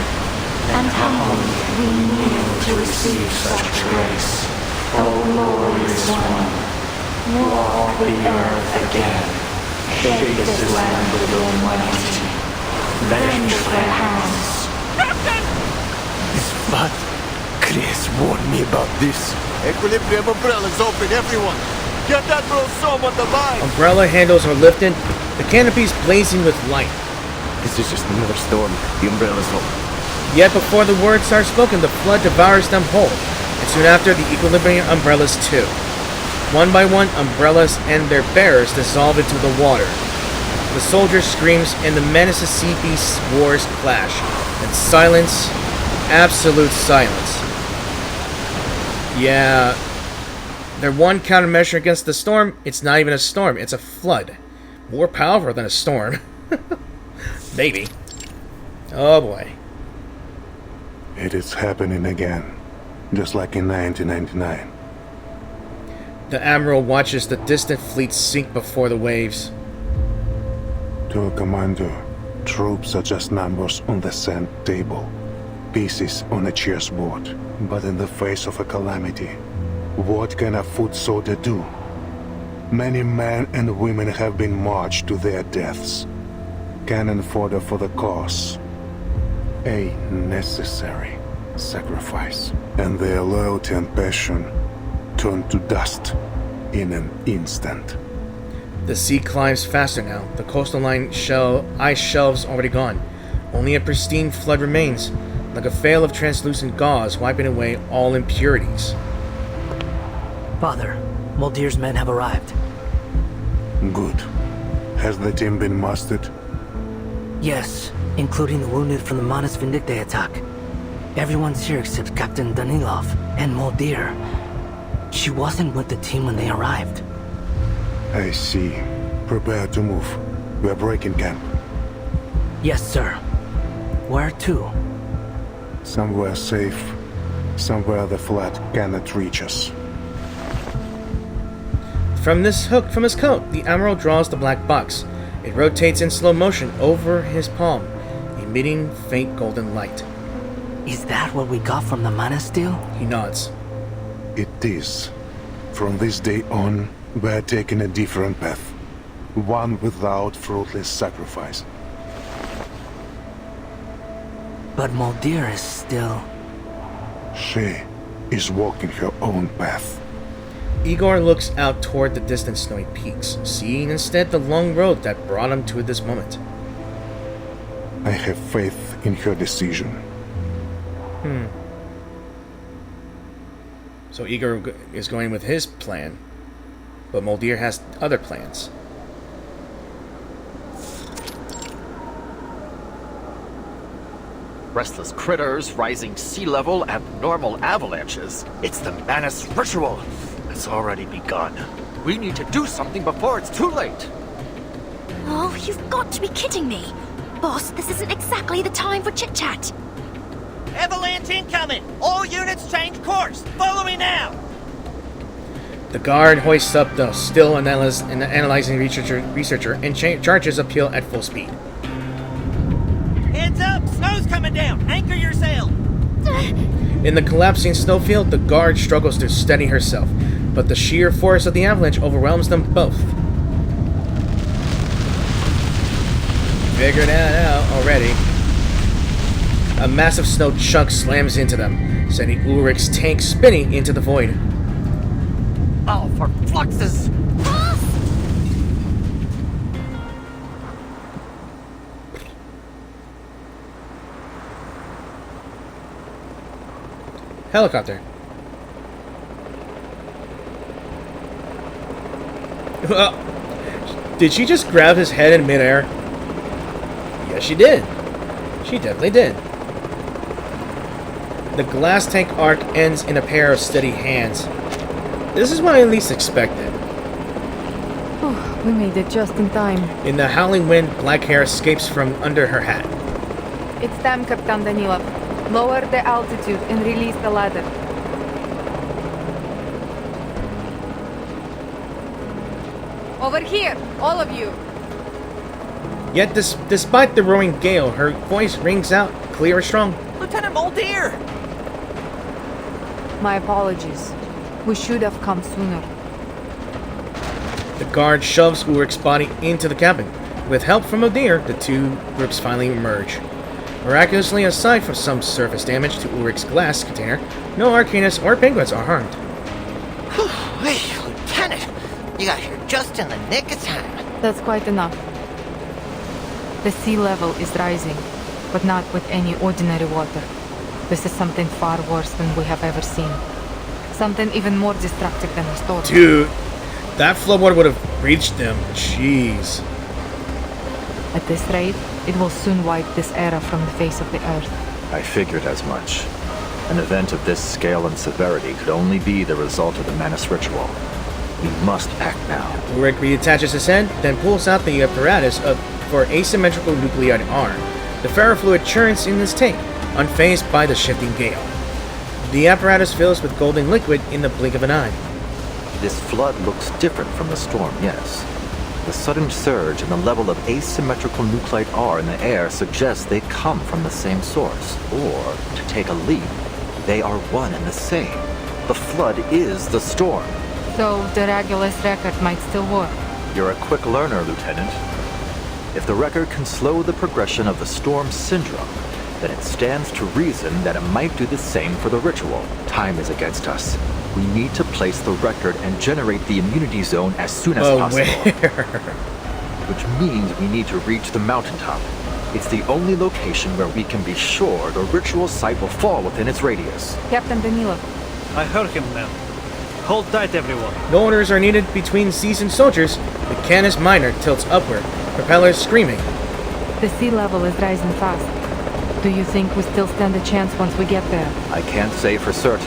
and humbly we kneel to receive such grace. O glorious one, walk the earth again. Shake this land with your might. Bend their hands.
This flood. Chris warned me about this. Equilibrium umbrellas open, everyone. Get that bro on the line.
Umbrella handles are lifted, the canopies blazing with light.
This is just another storm. The umbrellas open.
Yet before the words are spoken, the flood devours them whole, and soon after, the equilibrium umbrellas too. One by one, umbrellas and their bearers dissolve into the water. The soldier screams, and the menace of sea beasts wars clash. And silence, absolute silence. Yeah, their one countermeasure against the storm, it's not even a storm, it's a flood. More powerful than a storm. Maybe. Oh boy.
It is happening again, just like in 1999.
The Admiral watches the distant fleet sink before the waves.
To a commander, troops are just numbers on the sand table, pieces on a chessboard. But in the face of a calamity, what can a foot soldier do? Many men and women have been marched to their deaths. Cannon fodder for the cause. A necessary sacrifice. And their loyalty and passion turned to dust in an instant.
The sea climbs faster now. The coastal line ice shelves already gone. Only a pristine flood remains, like a veil of translucent gauze wiping away all impurities.
Father, Muldir's men have arrived.
Good. Has the team been mustered?
Yes, including the wounded from the Manus Vindictae attack. Everyone's here except Captain Danilov and Muldir. She wasn't with the team when they arrived.
I see. Prepare to move. We're breaking camp.
Yes, sir. Where to?
Somewhere safe. Somewhere the flood cannot reach us.
From his coat, the Admiral draws the black box. It rotates in slow motion over his palm, emitting faint golden light.
Is that what we got from the Manus deal?
He nods.
It is. From this day on, we're taking a different path. One without fruitless sacrifice.
But Muldir is still...
She is walking her own path.
Igor looks out toward the distant snowy peaks, seeing instead the long road that brought him to this moment.
I have faith in her decision.
So Igor is going with his plan, but Muldir has other plans.
Restless critters, rising sea level, abnormal avalanches. It's the Manus ritual. It's already begun. We need to do something before it's too late.
Oh, you've got to be kidding me. Boss, this isn't exactly the time for chit-chat.
Avalanche incoming! All units change course! Follow me now!
The guard hoists up the still analyzing researcher and charges uphill at full speed.
Heads up! Snow's coming down! Anchor your sail!
In the collapsing snowfield, the guard struggles to steady herself, but the sheer force of the avalanche overwhelms them both. Figured that out already. A massive snow chunk slams into them, sending Ulrich's tank spinning into the void.
Oh, for fluxes!
Helicopter. Did she just grab his head in midair? Yes, she did. She definitely did. The glass tank arc ends in a pair of steady hands. This is what I least expected.
Oh, we made it just in time.
In the howling wind, black hair escapes from under her hat.
It's time, Captain Danilov. Lower the altitude and release the ladder. Over here, all of you!
Yet, despite the roaring gale, her voice rings out clear and strong.
Lieutenant Muldir!
My apologies. We should have come sooner.
The guard shoves Ulrich's body into the cabin. With help from Odir, the two groups finally emerge. Miraculously, aside from some surface damage to Ulrich's glass container, no Arcanus or penguins are harmed.
Hey, Lieutenant! You got here just in the nick of time.
That's quite enough. The sea level is rising, but not with any ordinary water. This is something far worse than we have ever seen. Something even more destructive than a storm.
Dude, that floodwater would have reached them. Jeez.
At this rate, it will soon wipe this era from the face of the earth.
I figured as much. An event of this scale and severity could only be the result of the Manus ritual. We must act now.
Ulrich reattaches his head, then pulls out the apparatus for asymmetrical nuclide R. The ferrofluid churns in his tank, unfazed by the shifting gale. The apparatus fills with golden liquid in the blink of an eye.
This flood looks different from the storm, yes. The sudden surge in the level of asymmetrical nuclide R in the air suggests they come from the same source. Or, to take a leap, they are one and the same. The flood is the storm.
So, the Regulus record might still work.
You're a quick learner, Lieutenant. If the record can slow the progression of the storm syndrome, then it stands to reason that it might do the same for the ritual. Time is against us. We need to place the record and generate the immunity zone as soon as possible.
Where?
Which means we need to reach the mountaintop. It's the only location where we can be sure the ritual site will fall within its radius.
Captain Danilov.
I heard him, man. Hold tight, everyone.
No orders are needed between seasoned soldiers. The Canis Minor tilts upward, propellers screaming.
The sea level is rising fast. Do you think we still stand a chance once we get there?
I can't say for certain,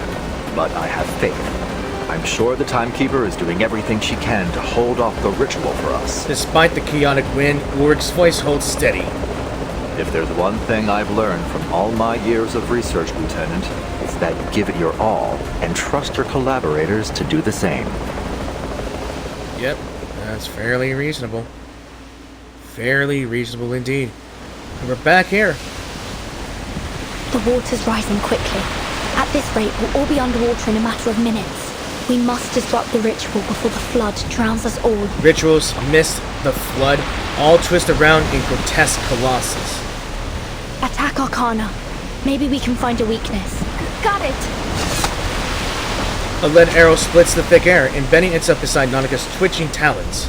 but I have faith. I'm sure the Timekeeper is doing everything she can to hold off the ritual for us.
Despite the chaotic wind, Ulrich's voice holds steady.
If there's one thing I've learned from all my years of research, Lieutenant, it's that give it your all and trust your collaborators to do the same.
Yep, that's fairly reasonable. Fairly reasonable indeed. And we're back here.
The water's rising quickly. At this rate, we'll all be underwater in a matter of minutes. We must disrupt the ritual before the flood drowns us all.
Rituals, mist, the flood, all twist around in grotesque colossus.
Attack Arcana. Maybe we can find a weakness. Got it!
A lead arrow splits the thick air, embedding itself beside Nautika's twitching talons.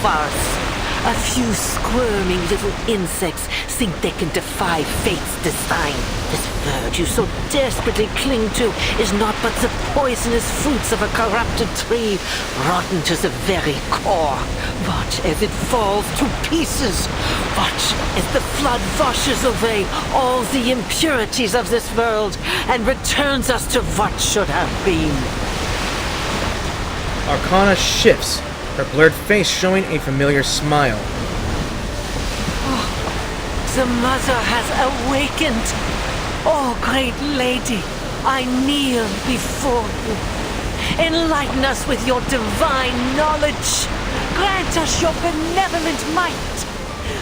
Farce. A few squirming little insects think they can defy fate's design. This verge you so desperately cling to is not but the poisonous fruits of a corrupted tree, rotten to the very core. Watch as it falls to pieces. Watch as the flood washes away all the impurities of this world and returns us to what should have been.
Arcana shifts, her blurred face showing a familiar smile.
Oh, the mother has awakened. Oh, great lady, I kneel before you. Enlighten us with your divine knowledge. Grant us your benevolent might.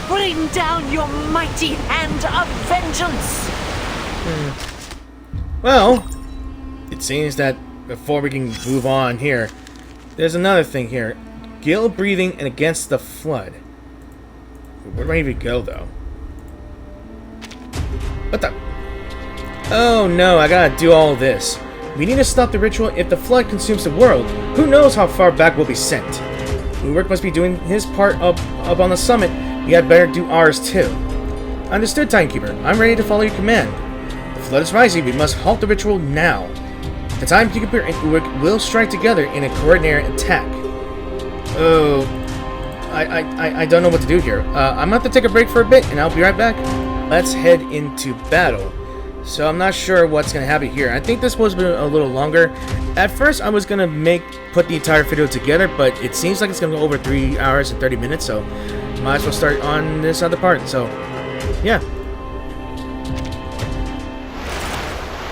Bring down your mighty hand of vengeance.
Well, it seems that before we can move on here, there's another thing here. Gill breathing and against the flood. Where do I even go, though? What the? Oh no, I gotta do all this. We need to stop the ritual if the flood consumes the world. Who knows how far back we'll be sent? Ulrich must be doing his part up on the summit. We had better do ours too. Understood, Timekeeper. I'm ready to follow your command. The flood is rising. We must halt the ritual now. The Timekeeper and Ulrich will strike together in a coordinated attack. Oh, I don't know what to do here. I'm gonna have to take a break for a bit, and I'll be right back. Let's head into battle. So I'm not sure what's gonna happen here. I think this was a little longer. At first, I was gonna put the entire video together, but it seems like it's gonna go over 3 hours and 30 minutes. So might as well start on this other part. So yeah.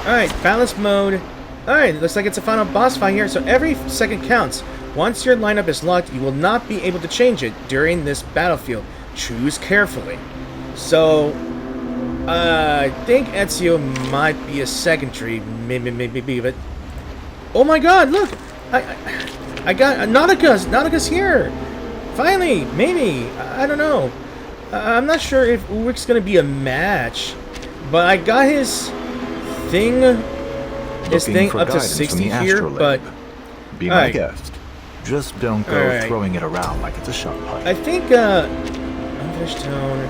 All right, balance mode. Alright, looks like it's a final boss fight here, so every second counts. Once your lineup is locked, you will not be able to change it during this battlefield. Choose carefully. So, I think Ezio might be a secondary, maybe, but oh my God! Look, I got Nautika's here. Finally, maybe. I don't know. I'm not sure if Ulrich's gonna be a match, but I got his thing up to 60 here. But
be my guest. Just don't go throwing it around like it's a shot pipe.
I think unfinished tone.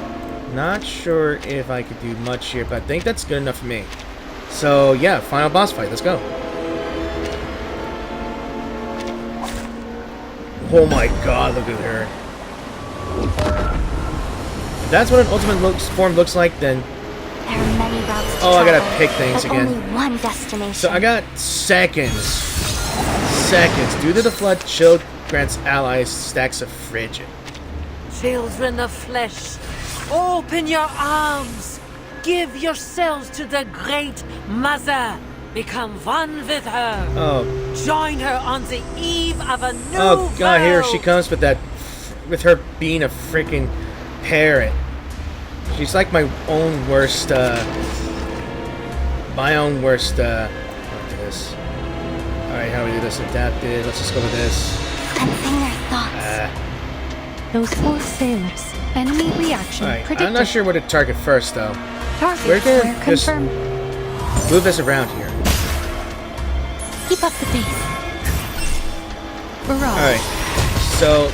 Not sure if I could do much here, but I think that's good enough for me. So yeah, final boss fight. Let's go. Oh my God! Look at her. If that's what an ultimate form looks like, then.
There are many routes to
I gotta
travel,
pick things
but
again.
Only one destination.
So I got seconds. Due to the flood, Shield grants allies stacks of frigid.
Children of flesh, open your arms. Give yourselves to the great Mother. Become one with her.
Oh.
Join her on the eve of a new
Oh God! Here
world.
she comes with that, with her being a freaking parrot. She's like my own worst. My own worst. Look at this. All right, how do we do this? Adapted. Let's just go with this.
Cleansing their thoughts.
Those 4 sailors. Enemy reaction
All right,
predicted.
I'm not sure where to target first, though.
Target
We're gonna
square
just
confirmed.
move this around here.
Keep up the pace. Barrage.
All right, so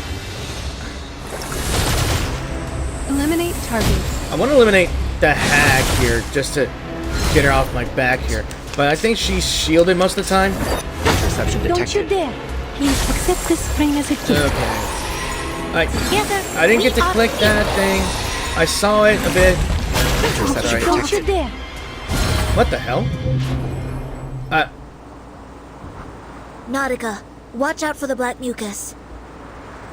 Eliminate targets.
I want to eliminate the hag here just to get her off my back here. But I think she's shielded most of the time.
Interception
Don't
detected.
you dare. Please accept this frame as a gift.
Okay.
Together,
I didn't get to
we are
click that thing. I saw it a bit. Sorry.
Don't you dare.
What the hell?
Nautika, watch out for the black mucus.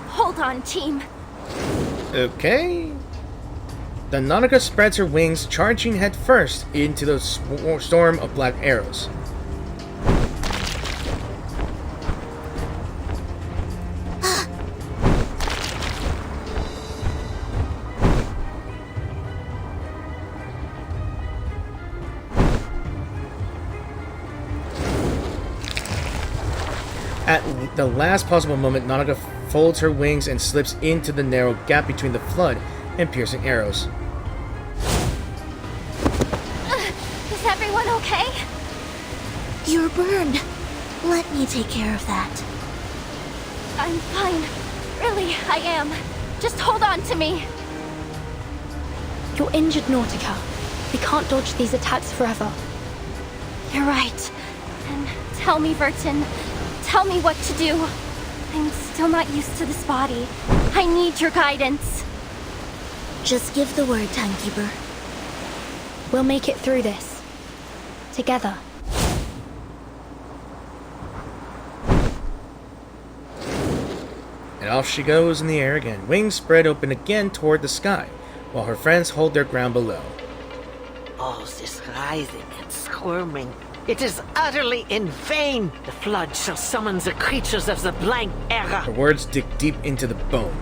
Hold on, team.
Okay. The Nautica spreads her wings, charging headfirst into the storm of black arrows. At the last possible moment, Nautica folds her wings and slips into the narrow gap between the flood and piercing arrows.
Is everyone okay?
You're burned. Let me take care of that.
I'm fine. Really, I am. Just hold on to me.
You're injured, Nautika. We can't dodge these attacks forever.
You're right. And tell me, Vertin. Tell me what to do. I'm still not used to this body. I need your guidance.
Just give the word, Timekeeper.
We'll make it through this. Together.
And off she goes in the air again, wings spread open again toward the sky, while her friends hold their ground below.
Oh, this rising and squirming. It is utterly in vain. The flood shall summon the creatures of the blank era.
Her words dig deep into the bone.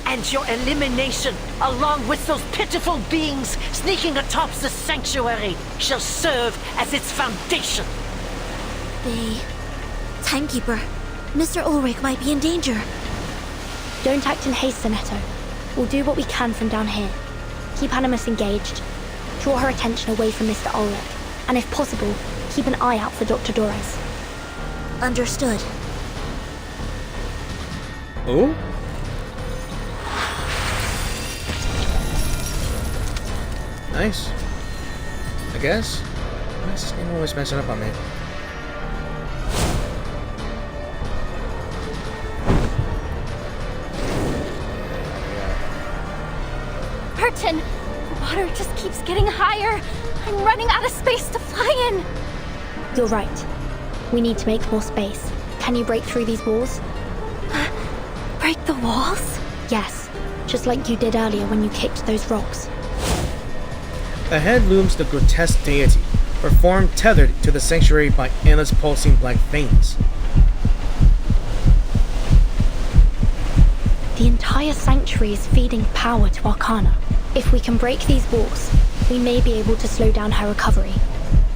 And your elimination, along with those pitiful beings sneaking atop the sanctuary, shall serve as its foundation.
Timekeeper, Mr. Ulrich might be in danger.
Don't act in haste, Sonetto. We'll do what we can from down here. Keep Animus engaged. Draw her attention away from Mr. Ulrich. And if possible, keep an eye out for Dr. Dores.
Understood.
Oh? Nice. I guess. Why is this game always messing up on me?
Vertin! The water just keeps getting higher. I'm running out of space to fly in.
You're right. We need to make more space. Can you break through these walls?
Break the walls?
Yes. Just like you did earlier when you kicked those rocks.
Ahead looms the grotesque deity, her form tethered to the sanctuary by endless pulsing black veins.
The entire sanctuary is feeding power to Arcana. If we can break these walls, we may be able to slow down her recovery.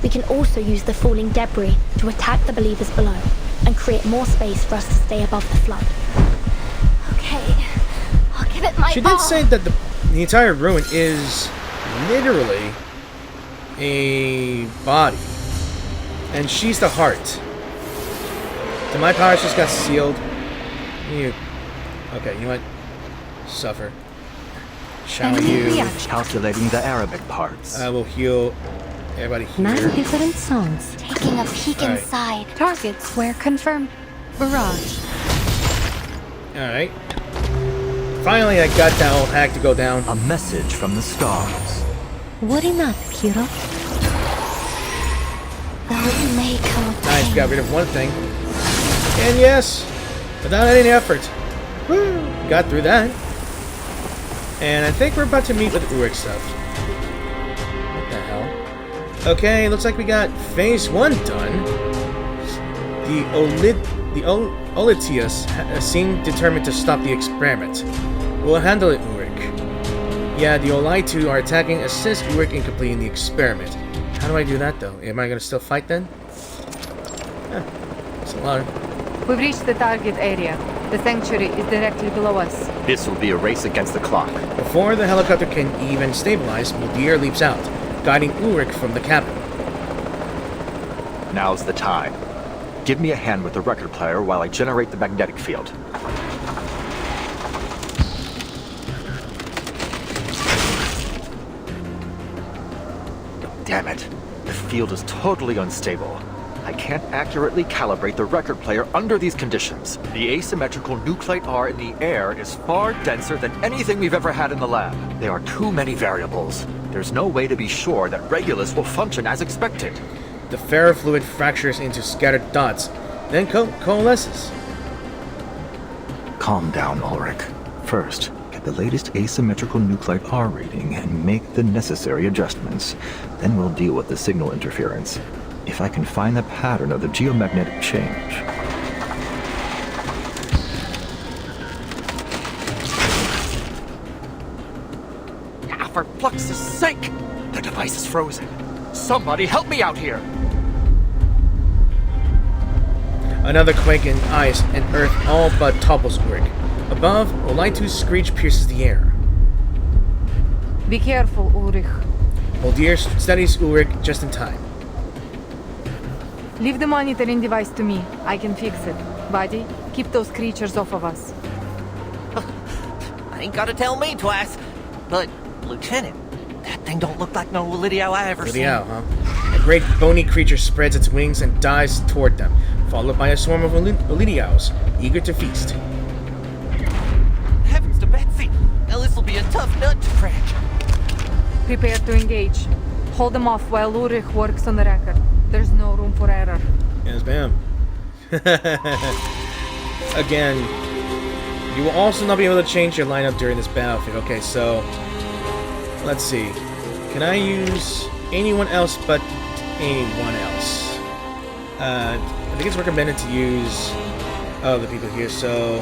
We can also use the falling debris to attack the believers below and create more space for us to stay above the flood.
Okay, I'll give it my
She
all.
did say that the entire ruin is literally a body. And she's the heart. So my powers just got sealed. Okay, you know what? Suffer. Shall you?
Calculating the Arabic parts.
I will heal everybody here.
9 different songs.
Taking a peek inside.
Targets were confirmed. Barrage.
Alright. Finally, I got that old hack to go down.
A message from the stars.
Worry not, hero.
Though it may come with
Nice,
pain.
got rid of one thing. And yes, without any effort. Woo! Got through that. And I think we're about to meet with Ulrich stuff. What the hell? Okay, looks like we got phase 1 done. The Olitius seem determined to stop the experiment. We'll handle it, Ulrich. Yeah, the Olitu are attacking. Assist Ulrich in completing the experiment. How do I do that, though? Am I going to still fight, then? It's a lot.
We've reached the target area. The sanctuary is directly below us.
This will be a race against the clock.
Before the helicopter can even stabilize, Muldir leaps out, guiding Ulrich from the cabin.
Now's the time. Give me a hand with the record player while I generate the magnetic field. Damn it. The field is totally unstable. I can't accurately calibrate the record player under these conditions. The asymmetrical nuclide R in the air is far denser than anything we've ever had in the lab. There are too many variables. There's no way to be sure that Regulus will function as expected.
The ferrofluid fractures into scattered dots, then coalesces.
Calm down, Ulrich. First, get the latest asymmetrical nuclide R reading and make the necessary adjustments. Then we'll deal with the signal interference. If I can find the pattern of the geomagnetic change.
For Flux's sake! The device is frozen. Somebody help me out here!
Another quake in ice and earth all but topples Ulrich. Above, Olitu's screech pierces the air.
Be careful, Ulrich.
Muldir steadies Ulrich just in time.
Leave the monitoring device to me. I can fix it. Buddy, keep those creatures off of us.
Ain't gotta tell me twice. But, Lieutenant, that thing don't look like no Lidio I ever seen.
Lidio, huh? A great bony creature spreads its wings and dives toward them, followed by a swarm of Lidios, eager to feast.
Heavens to Betsy! Now this'll be a tough nut to crack.
Prepare to engage. Hold them off while Ulrich works on the record. There's no room for error.
Yes, ma'am. Again, you will also not be able to change your lineup during this battlefield. Okay, so let's see. Can I use anyone else but anyone else? I think it's recommended to use other people here. So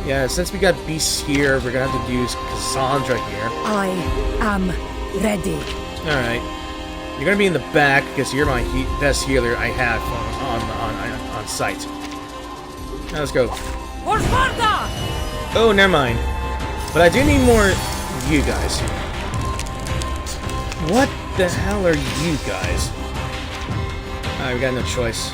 yeah, since we got beasts here, we're gonna have to use Cassandra here.
I am ready.
All right. You're gonna be in the back because you're my best healer I have on site. Now let's go.
For Sparta!
Oh, never mind. But I do need more of you guys. What the hell are you guys? Alright, we got no choice.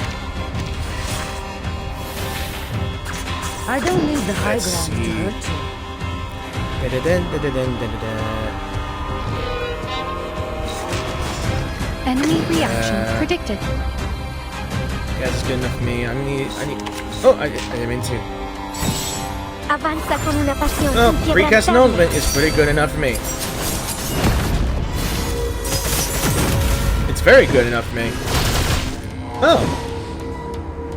I don't need the high
Let's
ground to
see.
hurt you.
Enemy reaction predicted.
Yeah, that's good enough for me. I need. Oh, I didn't mean to.
Avanza con una pasión
Oh,
inquebrantable.
precast annulment is pretty good enough for me. It's very good enough for me. Oh,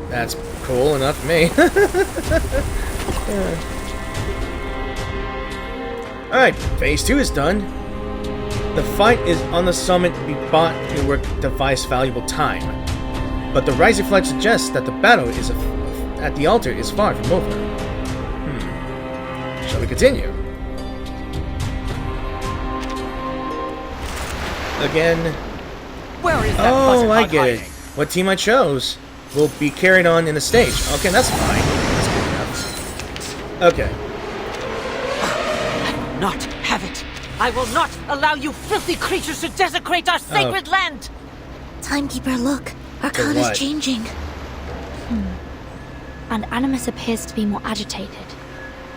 that's cool enough for me. Alright, phase 2 is done. The fight is on the summit. We bought a work device valuable time. But the rising flag suggests that the battle is at the altar is far from over. Shall we continue? Again.
Where is that
Oh, I get
hiding?
it. What team I chose will be carried on in the stage. Okay, that's fine. That's good enough. Okay.
I will not have it. I will not allow you filthy creatures to desecrate our sacred land.
Timekeeper, look. Our
For
code
what?
is changing.
And Animus appears to be more agitated.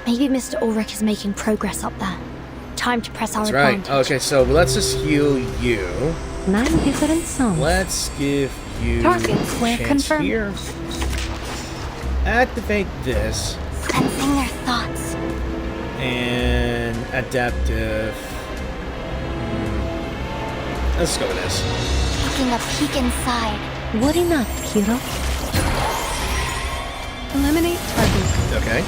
Maybe Mr. Ulrich is making progress up there. Time to press our
That's right.
advantage.
Okay, so let's just heal you.
9 different songs.
Let's give you
Targets were
chance
confirmed.
here. Activate this.
Sensing their thoughts.
And adaptive. Let's go with this.
Taking a peek inside.
Worry not, hero. Eliminate target.
Okay.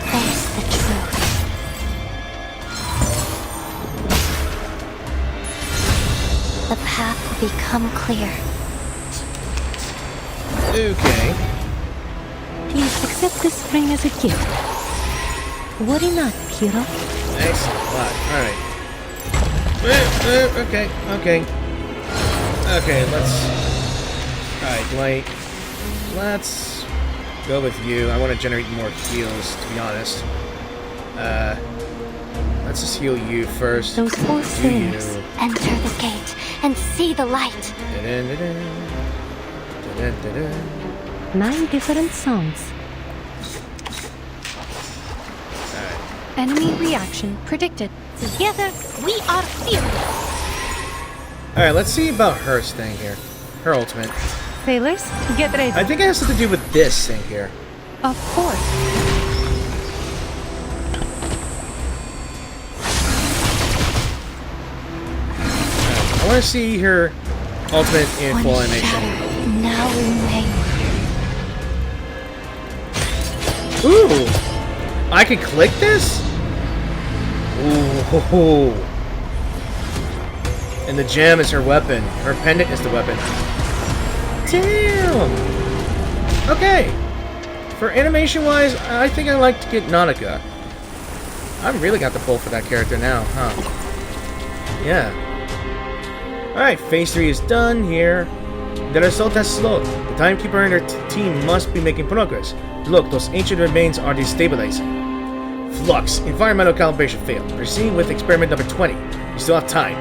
Face the truth. The path will become clear.
Okay.
Please accept this ring as a gift. Worry not, hero.
Excellent. Alright. Okay. Okay, let's... Alright, Dwight. Let's go with you. I want to generate more heals, to be honest. Let's just heal you first.
Those 4 things.
Enter the gate and see the light.
9 different songs. Enemy reaction predicted.
Together, we are fearless.
Alright, let's see about her thing here. Her ultimate.
Sailors, get ready.
I think it has something to do with this thing here.
Of course.
I want to see her ultimate in full animation.
Now remain.
Ooh! I can click this? Ooh. And the gem is her weapon. Her pendant is the weapon. Damn! Okay. For animation-wise, I think I like to get Nautika. I've really got the pull for that character now, huh? Yeah. Alright, phase 3 is done here. The result has slowed. The Timekeeper and her team must be making progress. Look, those ancient remains are destabilizing. Flux. Environmental calibration failed. Proceed with experiment number 20. We still have time.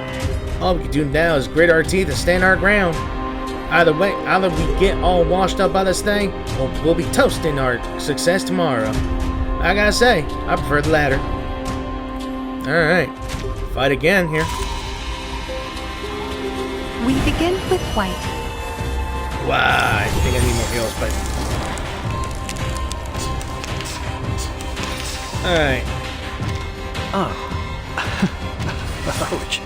All we can do now is grit our teeth and stand our ground. Either way, either we get all washed up by this thing, or we'll be toasting our success tomorrow. I gotta say, I prefer the latter. Alright. Fight again here.
We begin with white.
Wow, I think I need more heals, but... Alright.
Oh. Ouch.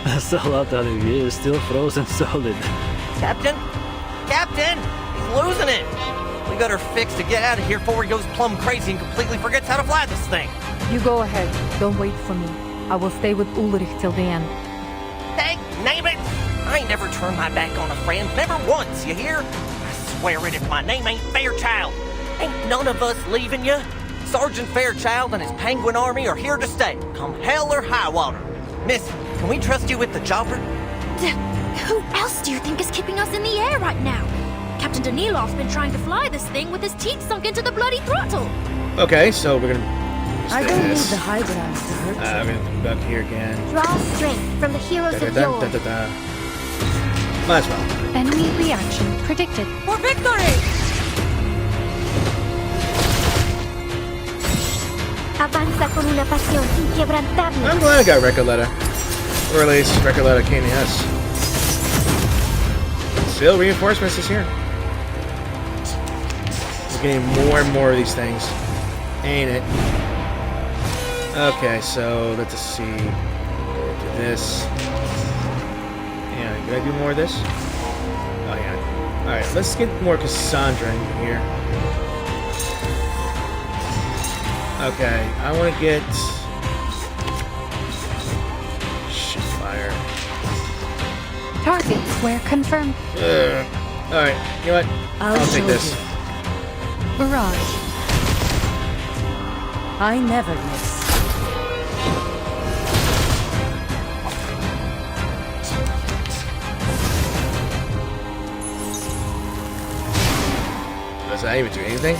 That's a lot out of you. Still frozen solid.
Captain? Captain! He's losing it! We got her fixed to get out of here before he goes plumb crazy and completely forgets how to fly this thing.
You go ahead. Don't wait for me. I will stay with Ulrich till the end.
Dang, name it! I ain't never turned my back on a friend. Never once, you hear? I swear it if my name ain't Fairchild. Ain't none of us leaving you. Sergeant Fairchild and his penguin army are here to stay, come hell or high water. Miss, can we trust you with the chopper?
Who else do you think is keeping us in the air right now? Captain Danilov's been trying to fly this thing with his teeth sunk into the bloody throttle.
Okay, so we're gonna...
I don't need the high ground to hurt you.
we're gonna go back here again.
Draw strength from the heroes of yore.
Might as well.
Enemy reaction predicted.
For victory! Avanza con una pasión inquebrantable.
I'm glad I got Recoleta. Or at least Recoleta came to us. Still, reinforcements is here. We're getting more and more of these things. Ain't it? Okay, so let's just see. Do this. Yeah, can I do more of this? Oh, yeah. Alright, let's get more Cassandra in here. Okay, I want to get... Shit, fire.
Targets were confirmed.
Alright, you know what? I'll take this.
Barrage. I never miss.
Does that even do anything?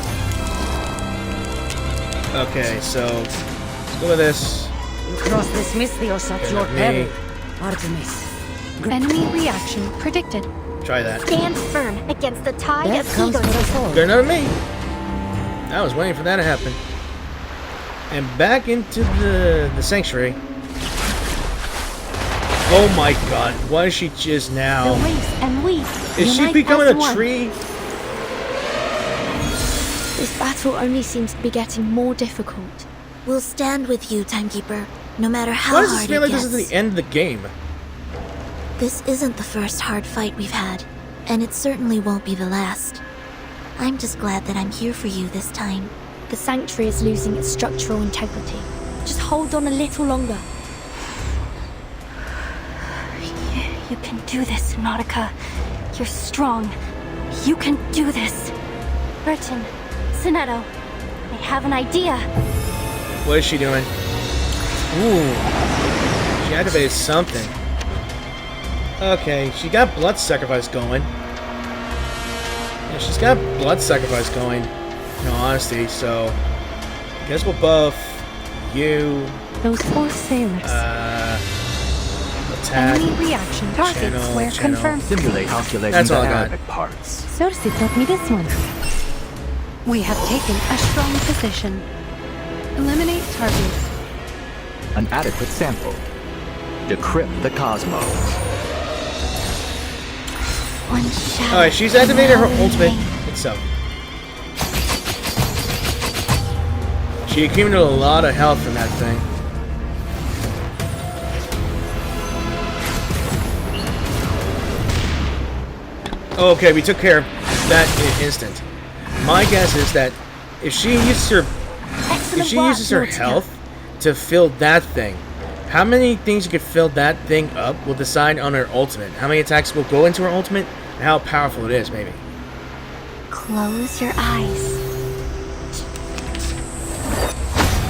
Okay, so let's go with this.
You cross this Misthios at your peril, Artemis. Enemy reaction predicted.
Try that.
Stand firm against the tide
There
of
comes
ego.
for the fall.
Good enough me. I was waiting for that to happen. And back into the sanctuary. Oh my god, what is she just now?
The race and we
Is she
unite
becoming
as
a
one.
tree?
This battle only seems to be getting more difficult.
We'll stand with you, Timekeeper, no matter how
Why does this
hard
feel
it
like this
gets.
is the end of the game?
This isn't the first hard fight we've had, and it certainly won't be the last. I'm just glad that I'm here for you this time.
The sanctuary is losing its structural integrity. Just hold on a little longer.
You can do this, Nautika. You're strong. You can do this. Vertin, Sonetto, I have an idea.
What is she doing? Ooh. She activated something. Okay, she got blood sacrifice going. Yeah, she's got blood sacrifice going, in all honesty, so I guess we'll buff you.
Those 4 sailors.
Attack.
Enemy reaction. Target square confirmed.
Simulate calculating
That's all I
dynamic
got.
parts.
Cersei taught me this one. We have taken a strong position. Eliminate targets.
An adequate sample. Decrypt the cosmos.
One shadow.
Alright, she's activated her ultimate itself. She accumulated a lot of health from that thing. Okay, we took care of that in an instant. My guess is that if she uses her health to fill that thing, how many things you could fill that thing up will decide on her ultimate. How many attacks will go into her ultimate, and how powerful it is, maybe.
Close your eyes.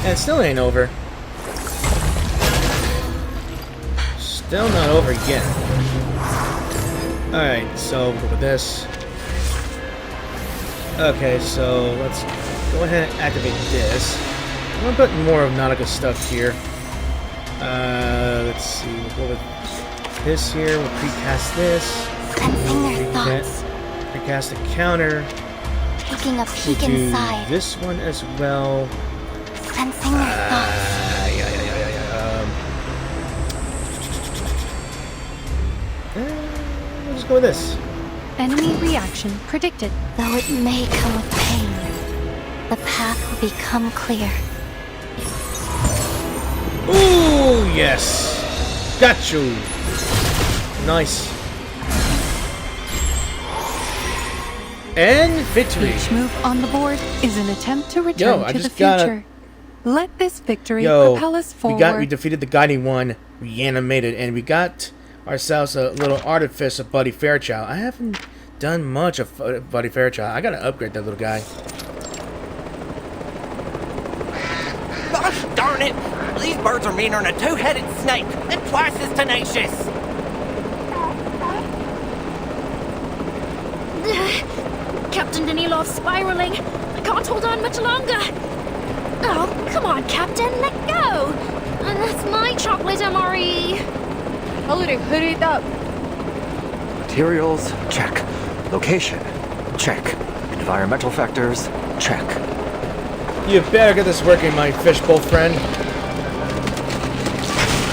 And it still ain't over. Still not over yet. Alright, so we'll go with this. Okay, so let's go ahead and activate this. I'm gonna put more of Nautika's stuff here. Let's see, we'll go with this here, we'll precast this.
Sensing their thoughts.
Precast the counter.
Taking a
We'll
peek
do
inside.
this one as well.
Sensing their thoughts.
We'll just go with this.
Enemy reaction predicted.
Though it may come with pain, the path will become clear.
Ooh, yes. Got you. Nice. And victory.
Each move on the board is an attempt to return to the future. Let this victory propel us forward.
We defeated the guiding one, reanimated, and we got ourselves a little artifice of Buddy Fairchild. I haven't done much of Buddy Fairchild. I gotta upgrade that little guy.
Gosh darn it! These birds are meaner than a two-headed snake, and twice as tenacious!
Captain Danilov's spiraling. I can't hold on much longer. Oh, come on, Captain, let go. That's my chocolate MRE.
Ulrich, hurry it up.
Materials, check. Location, check. Environmental factors, check.
You better get this working, my fishbowl friend.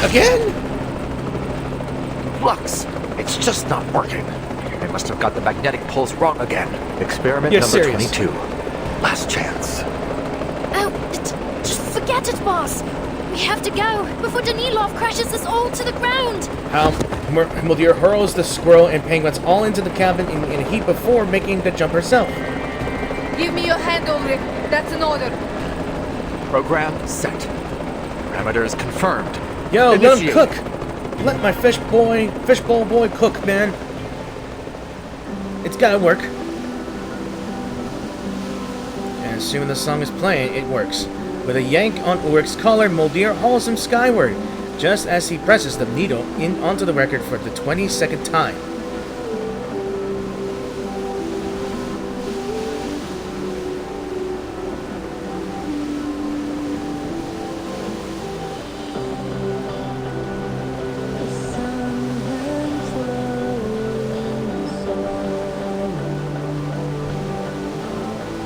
Again?
Flux, it's just not working. They must have got the magnetic pulse wrong again.
Experiment
You're
number
serious.
22. Last chance.
Oh, just forget it, boss. We have to go before Danilov crashes us all to the ground.
How? Muldir hurls the squirrel and penguins all into the cabin in a heap before making the jump herself.
Give me your hand, Ulrich. That's an order.
Program set. Parameters confirmed.
Yo, let him
Initiate.
cook. Let my fishbowl boy cook, man. It's gotta work. And assuming the song is playing, it works. With a yank on Ulrich's collar, Moldir hauls him skyward, just as he presses the needle in onto the record for the 22nd time.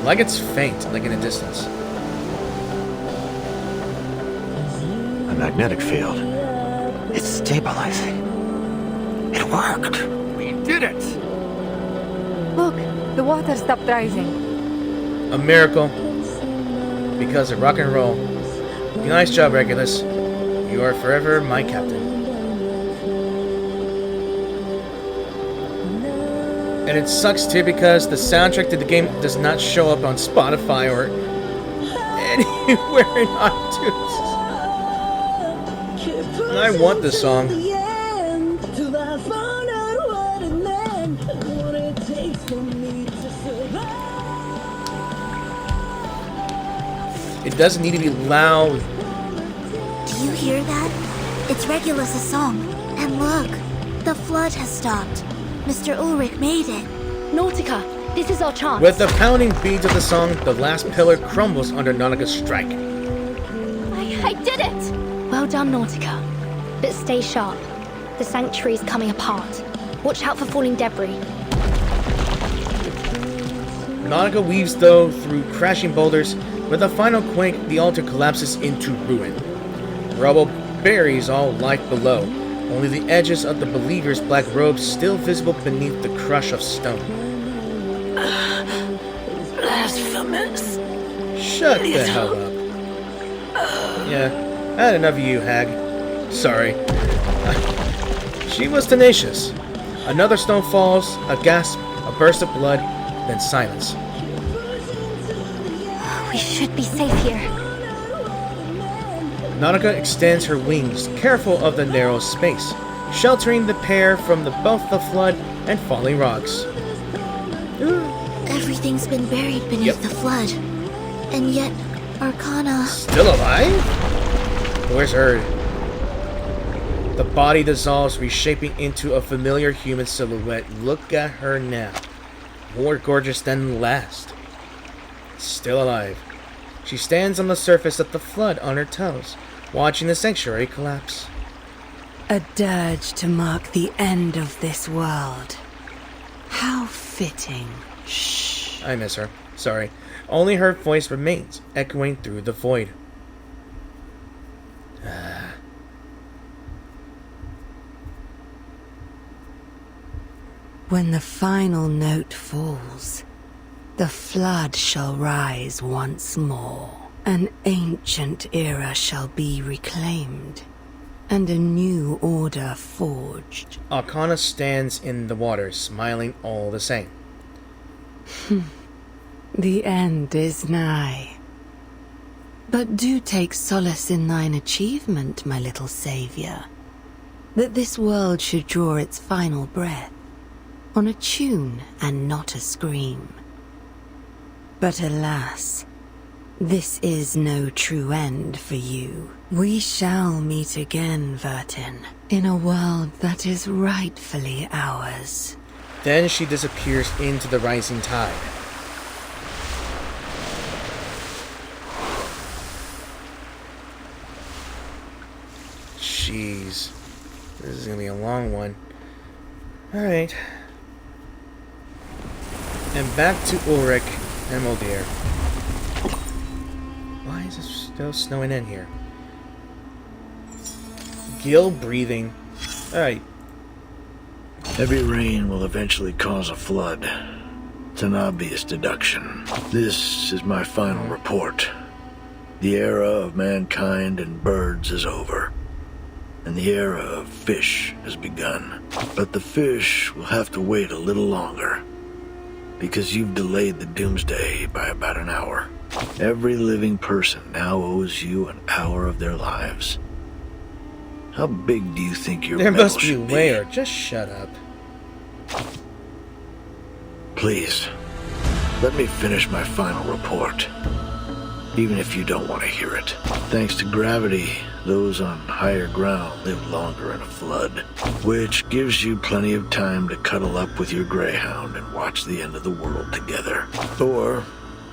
Like it's faint, like in the distance.
A magnetic field. It's stabilizing. It worked.
We did it!
Look, the water stopped rising.
A miracle. Because of rock and roll. Nice job, Regulus. You are forever my captain. And it sucks too because the soundtrack to the game does not show up on Spotify or anywhere in iTunes. And I want this song. It doesn't need to be loud.
Do you hear that? It's Regulus' song. And look, the flood has stopped. Mr. Ulrich made it.
Nautika, this is our chance.
With the pounding beats of the song, the last pillar crumbles under Nautika's strike.
I did it! Well done, Nautika. But stay sharp. The sanctuary's coming apart. Watch out for falling debris.
Nautica weaves though through crashing boulders. With a final quake, the altar collapses into ruin. Rubble buries all life below. Only the edges of the believers' black robes still visible beneath the crush of stone.
Blasphemous.
Shut the hell up. Yeah, I had enough of you, hag. Sorry. She was tenacious. Another stone falls, a gasp, a burst of blood, then silence.
We should be safe here.
Nautica extends her wings, careful of the narrow space, sheltering the pair from both the flood and falling rocks.
Everything's been buried beneath the flood. And yet, Arcana...
Still alive? Where's Erd? The body dissolves, reshaping into a familiar human silhouette. Look at her now. More gorgeous than last. Still alive. She stands on the surface of the flood on her toes, watching the sanctuary collapse.
A dirge to mark the end of this world. How fitting. Shh.
I miss her. Sorry. Only her voice remains, echoing through the void.
When the final note falls, the flood shall rise once more. An ancient era shall be reclaimed, and a new order forged.
Arcana stands in the water, smiling all the same.
The end is nigh. But do take solace in thine achievement, my little savior, that this world should draw its final breath on a tune and not a scream. But alas, this is no true end for you. We shall meet again, Vertin, in a world that is rightfully ours.
Then she disappears into the rising tide. Jeez. This is gonna be a long one. Alright. And back to Ulrich and Moldir. Why is it still snowing in here? Gill breathing. Alright.
Heavy rain will eventually cause a flood. It's an obvious deduction. This is my final report. The era of mankind and birds is over, and the era of fish has begun. But the fish will have to wait a little longer, because you've delayed the doomsday by about an hour. Every living person now owes you an hour of their lives. How big do you think your
There
medal
must be
should
way, or just shut up.
Please, let me finish my final report. Even if you don't want to hear it. Thanks to gravity, those on higher ground live longer in a flood, which gives you plenty of time to cuddle up with your greyhound and watch the end of the world together. Or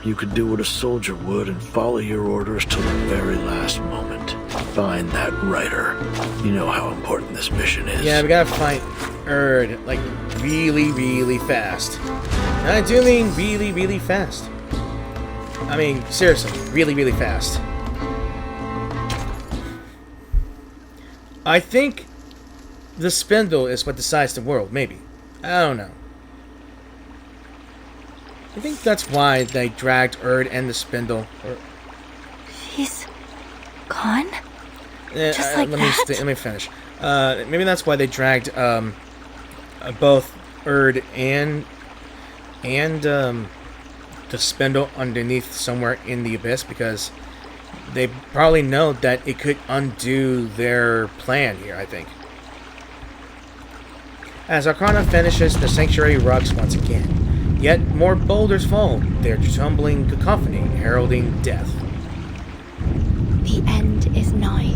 you could do what a soldier would and follow your orders till the very last moment. Find that writer. You know how important this mission is.
Yeah, we gotta find Erd, like, really, really fast. And I do mean really, really fast. I mean, seriously, really, really fast. I think the spindle is what decides the world, maybe. I don't know. I think that's why they dragged Erd and the spindle.
He's gone? Just like
let me finish. Maybe that's why they dragged both Erd and the spindle underneath somewhere in the abyss, because they probably know that it could undo their plan here, I think. As Arcana finishes, the sanctuary rocks once again. Yet more boulders fall, their tumbling cacophony heralding death.
The end is nigh.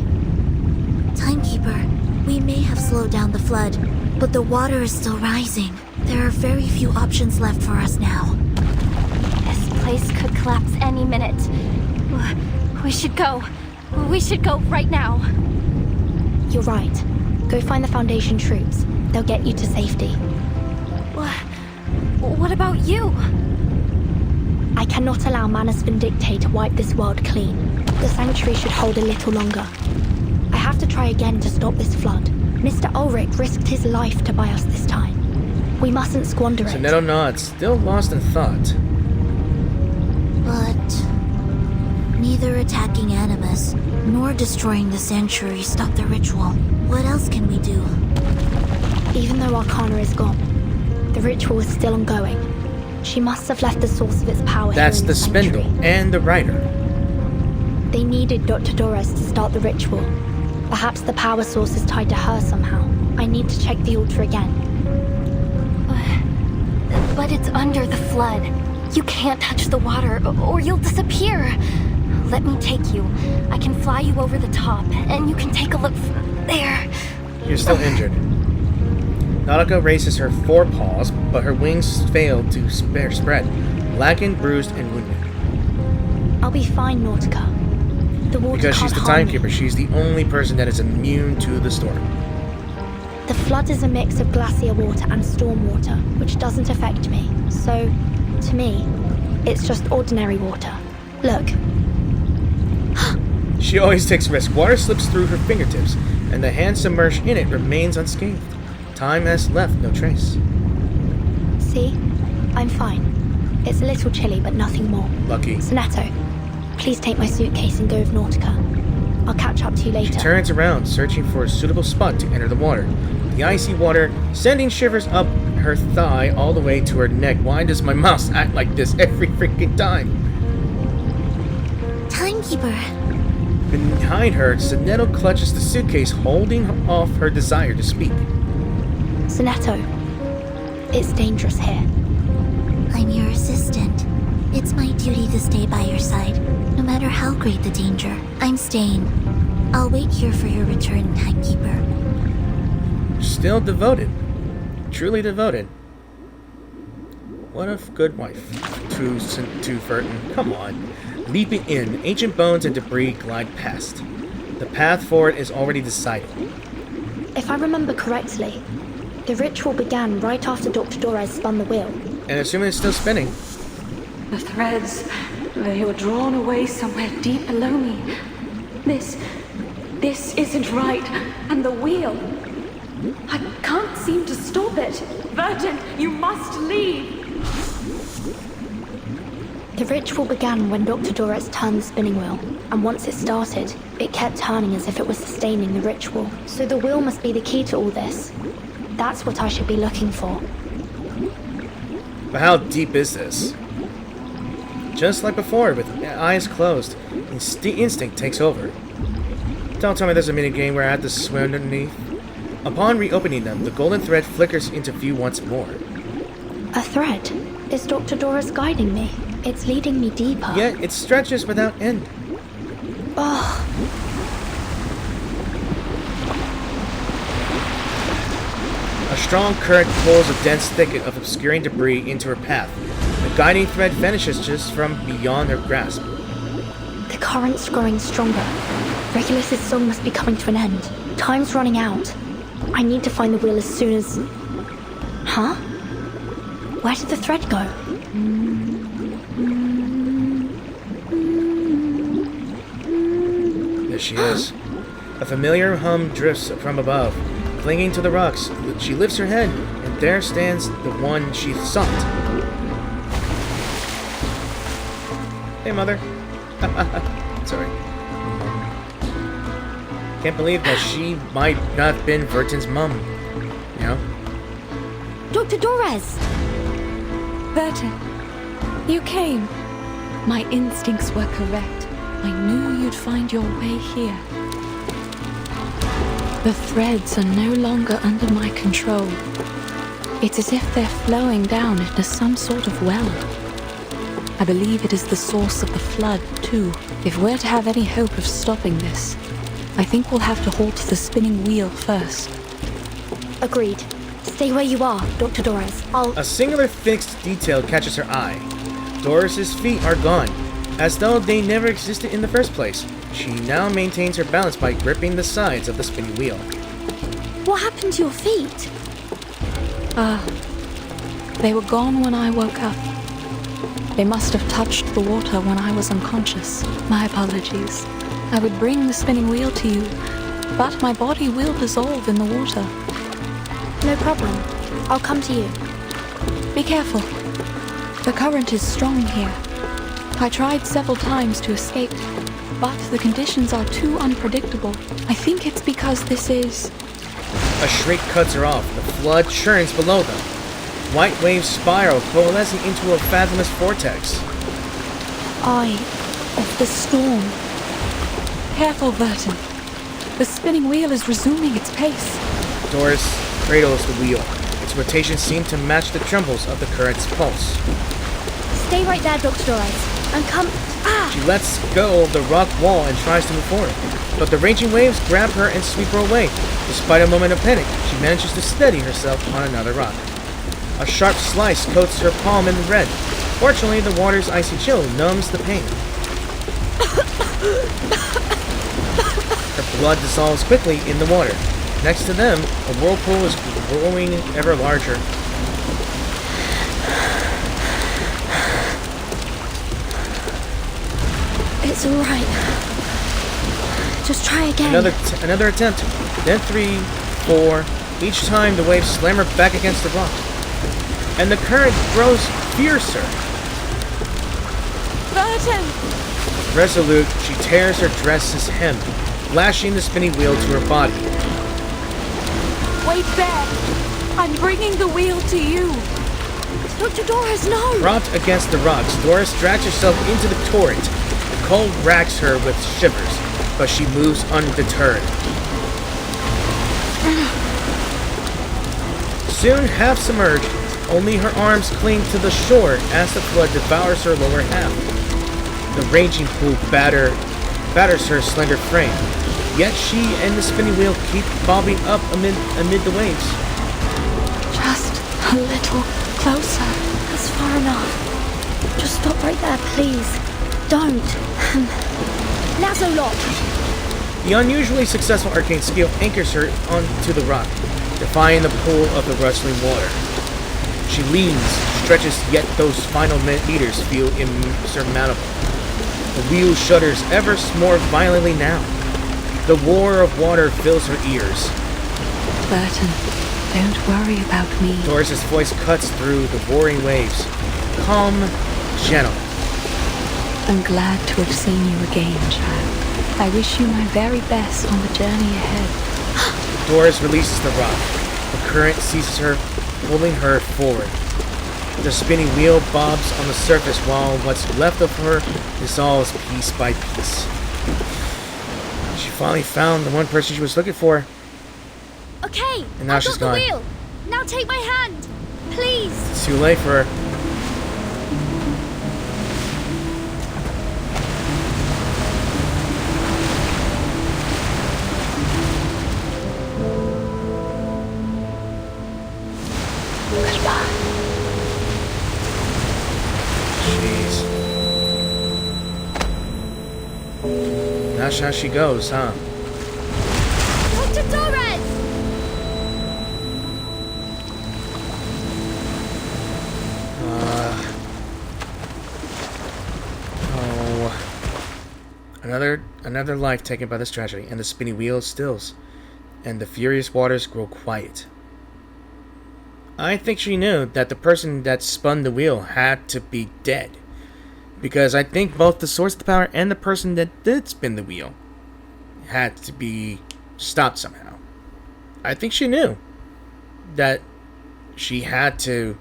Timekeeper, we may have slowed down the flood, but the water is still rising. There are very few options left for us now.
This place could collapse any minute. We should go. We should go right now.
You're right. Go find the Foundation troops. They'll get you to safety.
What about you?
I cannot allow Manus Vindictae to wipe this world clean. The Sanctuary should hold a little longer. I have to try again to stop this flood. Mr. Ulrich risked his life to buy us this time. We mustn't squander it.
Sonetto nods, still lost in thought.
But neither attacking Animus nor destroying the Sanctuary stopped the ritual. What else can we do?
Even though Arcana is gone, the ritual is still ongoing. She must have left the source of its power.
That's the spindle and the writer.
They needed Dr. Dores to start the ritual. Perhaps the power source is tied to her somehow. I need to check the altar again.
But it's under the flood. You can't touch the water, or you'll disappear. Let me take you. I can fly you over the top, and you can take a look from there.
You're still injured. Nautika raises her forepaws, but her wings fail to spread, blackened, bruised, and wounded.
I'll be fine, Nautika. The water
because she's the timekeeper, she's the only person that is immune to the storm.
The flood is a mix of glacier water and storm water, which doesn't affect me. So, to me, it's just ordinary water. Look.
She always takes risks. Water slips through her fingertips, and the hand submerged in it remains unscathed. Time has left no trace.
See? I'm fine. It's a little chilly, but nothing more.
Lucky.
Sonetto, please take my suitcase and go with Nautika. I'll catch up to you later.
She turns around, searching for a suitable spot to enter the water. The icy water sending shivers up her thigh all the way to her neck. Why does my mouse act like this every freaking time?
Timekeeper.
Behind her, Sonetto clutches the suitcase, holding off her desire to speak.
Sonetto, it's dangerous here.
I'm your assistant. It's my duty to stay by your side, no matter how great the danger. I'm staying. I'll wait here for your return, Timekeeper.
Still devoted. Truly devoted. What a good wife to Vertin. Come on. Leaping in, ancient bones and debris glide past. The path forward is already decided.
If I remember correctly, the ritual began right after Dr. Dores spun the wheel.
And assuming it's still spinning.
The threads, they were drawn away somewhere deep below me. This isn't right. And the wheel, I can't seem to stop it. Vertin, you must leave.
The ritual began when Dr. Dores turned the spinning wheel, and once it started, it kept turning as if it was sustaining the ritual. So the wheel must be the key to all this. That's what I should be looking for.
But how deep is this? Just like before, with eyes closed, instinct takes over. Don't tell me there's a minigame where I have to swim underneath. Upon reopening them, the golden thread flickers into view once more.
A thread? Is Dr. Dores guiding me? It's leading me deeper.
Yet it stretches without end.
Oh.
A strong current pulls a dense thicket of obscuring debris into her path. The guiding thread vanishes just from beyond her grasp.
The current's growing stronger. Regulus's song must be coming to an end. Time's running out. I need to find the wheel as soon as... Huh? Where did the thread go?
There she is. A familiar hum drifts from above. Clinging to the rocks, she lifts her head, and there stands the one she sought. Hey, Mother. Sorry. Can't believe that she might not have been Vertin's mum. You know?
Dr. Dores! Vertin, you came. My instincts were correct. I knew you'd find your way here. The threads are no longer under my control. It's as if they're flowing down into some sort of well. I believe it is the source of the flood, too. If we're to have any hope of stopping this, I think we'll have to halt the spinning wheel first.
Agreed. Stay where you are, Dr. Dores.
A singular fixed detail catches her eye. Doris's feet are gone, as though they never existed in the first place. She now maintains her balance by gripping the sides of the spinning wheel.
What happened to your feet?
They were gone when I woke up. They must have touched the water when I was unconscious. My apologies. I would bring the spinning wheel to you, but my body will dissolve in the water.
No problem. I'll come to you.
Be careful. The current is strong here. I tried several times to escape, but the conditions are too unpredictable. I think it's because this is...
A shriek cuts her off. The flood churns below them. White waves spiral, coalescing into a fathomless vortex.
Eye of the storm. Careful, Vertin. The spinning wheel is resuming its pace.
Doris cradles the wheel. Its rotation seemed to match the trembles of the current's pulse.
Stay right there, Dr. Dores. I'm
She lets go of the rock wall and tries to move forward, but the raging waves grab her and sweep her away. Despite a moment of panic, she manages to steady herself on another rock. A sharp slice coats her palm in red. Fortunately, the water's icy chill numbs the pain. Her blood dissolves quickly in the water. Next to them, a whirlpool is growing ever larger.
It's alright. Just try again.
Another attempt. Then 3, 4. Each time the waves slam her back against the rock. And the current grows fiercer.
Vertin!
Resolute, she tears her dress's hem, lashing the spinning wheel to her body.
Wait there! I'm bringing the wheel to you!
Dr. Dores, no!
Propped against the rocks, Doris drags herself into the torrent. The cold racks her with shivers, but she moves undeterred. Soon half submerged, only her arms cling to the shore as the flood devours her lower half. The raging pool batters her slender frame, yet she and the spinning wheel keep bobbing up amid the waves.
Just a little closer.
That's far enough. Just stop right there, please. Don't. Lazo lock.
The unusually successful arcane skill anchors her onto the rock, defying the pull of the rustling water. She leans, stretches, yet those final meters feel insurmountable. The wheel shudders ever more violently now. The roar of water fills her ears.
Vertin, don't worry about me.
Doris' voice cuts through the roaring waves. Calm, gentle.
I'm glad to have seen you again, child. I wish you my very best on the journey ahead.
Doris releases the rock. The current seizes her, pulling her forward. The spinning wheel bobs on the surface while what's left of her dissolves piece by piece. She finally found the one person she was looking for.
Okay,
and now she's gone.
The wheel. Now take my hand, please.
It's too late for her.
Goodbye.
Jeez. That's how she goes, huh?
Dr. Dores!
Another life taken by this tragedy, and the spinning wheel stills, and the furious waters grow quiet. I think she knew that the person that spun the wheel had to be dead, because I think both the source of the power and the person that did spin the wheel had to be stopped somehow. I think she knew that she had to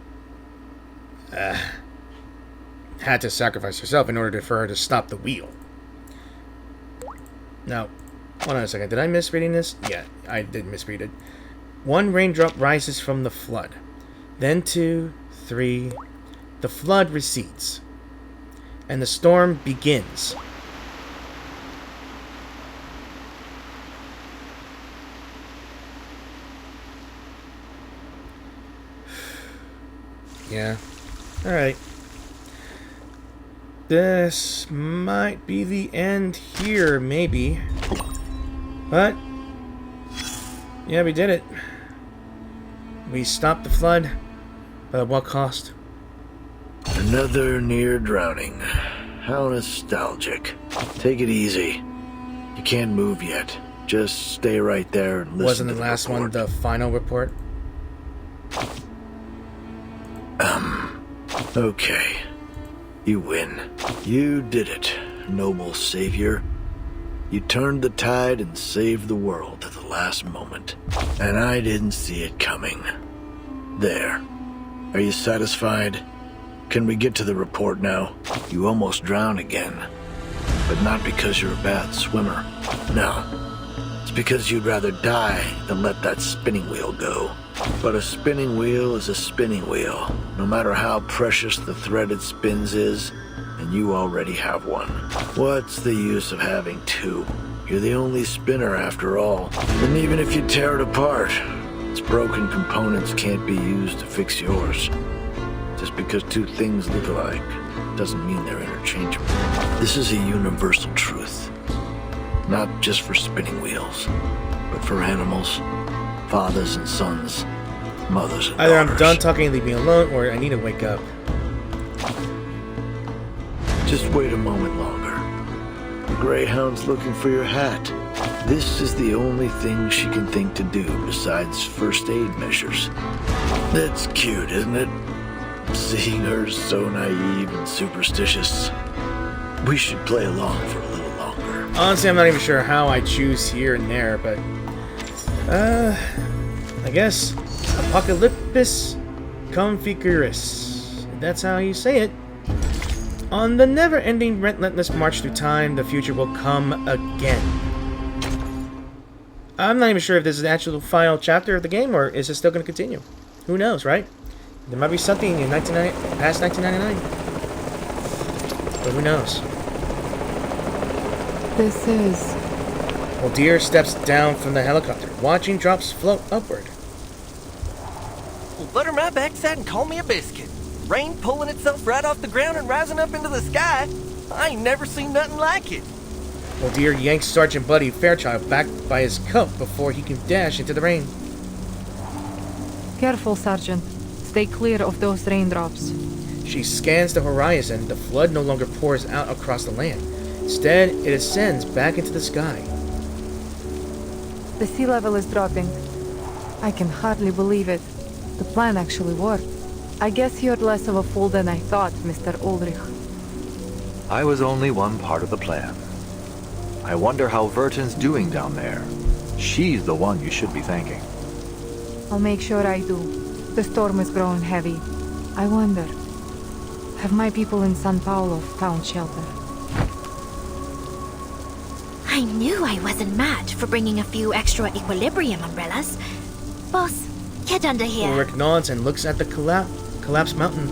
sacrifice herself in order for her to stop the wheel. Now, hold on a second. Did I misreading this? Yeah, I did misread it. 1 raindrop rises from the flood. Then 2, 3. The flood recedes. And the storm begins. Yeah. Alright. This might be the end here, maybe. But, yeah, we did it. We stopped the flood, but at what cost?
Another near drowning. How nostalgic. Take it easy. You can't move yet. Just stay right there and listen.
Wasn't the last one the final report?
Okay. You win. You did it, noble savior. You turned the tide and saved the world at the last moment. And I didn't see it coming. There. Are you satisfied? Can we get to the report now? You almost drowned again. But not because you're a bad swimmer. No. It's because you'd rather die than let that spinning wheel go. But a spinning wheel is a spinning wheel, no matter how precious the thread it spins is, and you already have one. What's the use of having 2? You're the only spinner after all. And even if you tear it apart, its broken components can't be used to fix yours. Just because 2 things look alike doesn't mean they're interchangeable. This is a universal truth. Not just for spinning wheels, but for animals, fathers and sons, mothers and
Either
daughters.
I'm done talking and leave me alone, or I need to wake up.
Just wait a moment longer. The Greyhound's looking for your hat. This is the only thing she can think to do besides first aid measures. That's cute, isn't it? Seeing her so naive and superstitious. We should play along for a little longer.
Honestly, I'm not even sure how I choose here and there, but I guess Apocalyptus Configuris. That's how you say it. On the never-ending relentless march through time, the future will come again. I'm not even sure if this is the actual final chapter of the game, or is it still going to continue? Who knows, right? There might be something in past 1999. But who knows?
This is...
Well, Deer steps down from the helicopter, watching drops float upward.
Well, butter my backside and call me a biscuit. Rain pulling itself right off the ground and rising up into the sky. I ain't never seen nothing like it.
Well, Deer yanks Sergeant Buddy Fairchild back by his coat before he can dash into the rain.
Careful, Sergeant. Stay clear of those raindrops.
She scans the horizon. The flood no longer pours out across the land. Instead, it ascends back into the sky.
The sea level is dropping. I can hardly believe it. The plan actually worked. I guess you're less of a fool than I thought, Mr. Ulrich.
I was only one part of the plan. I wonder how Vertin's doing down there. She's the one you should be thanking.
I'll make sure I do. The storm is growing heavy. I wonder, have my people in San Paulo found shelter?
I knew I wasn't mad for bringing a few extra equilibrium umbrellas. Boss, get under here.
Ulrich nods and looks at the collapsed mountain.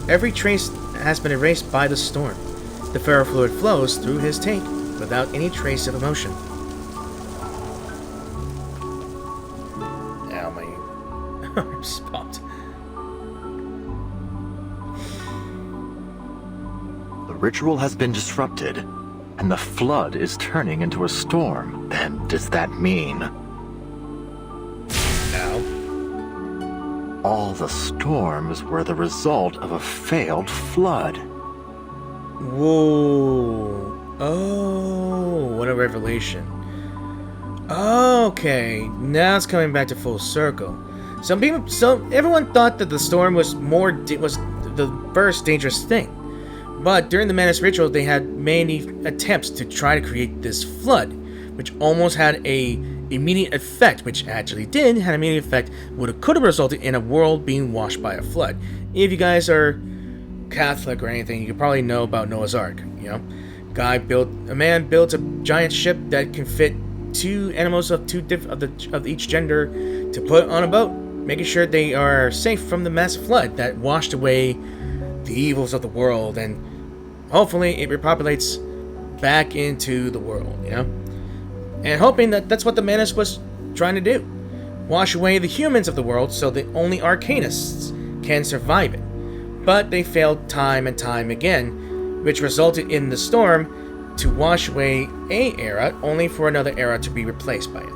Every trace has been erased by the storm. The ferrofluid flows through his tank without any trace of emotion. Ow, my arms popped.
ritual has been disrupted, and the flood is turning into a storm, then does that mean... all the storms were the result of a failed flood?
Whoa. Oh, what a revelation. Okay, now it's coming back to full circle. Everyone thought that the storm was the first dangerous thing. But during the Manus ritual, they had many attempts to try to create this flood, which almost had a immediate effect, which actually had an immediate effect, could have resulted in a world being washed by a flood. If you guys are Catholic or anything, you probably know about Noah's Ark. You know, a man built a giant ship that can fit 2 animals of each gender to put on a boat, making sure they are safe from the massive flood that washed away the evils of the world, and hopefully it repopulates back into the world, you know? And hoping that that's what the Manus was trying to do. Wash away the humans of the world so that only Arcanists can survive it. But they failed time and time again, which resulted in the storm to wash away a era, only for another era to be replaced by it.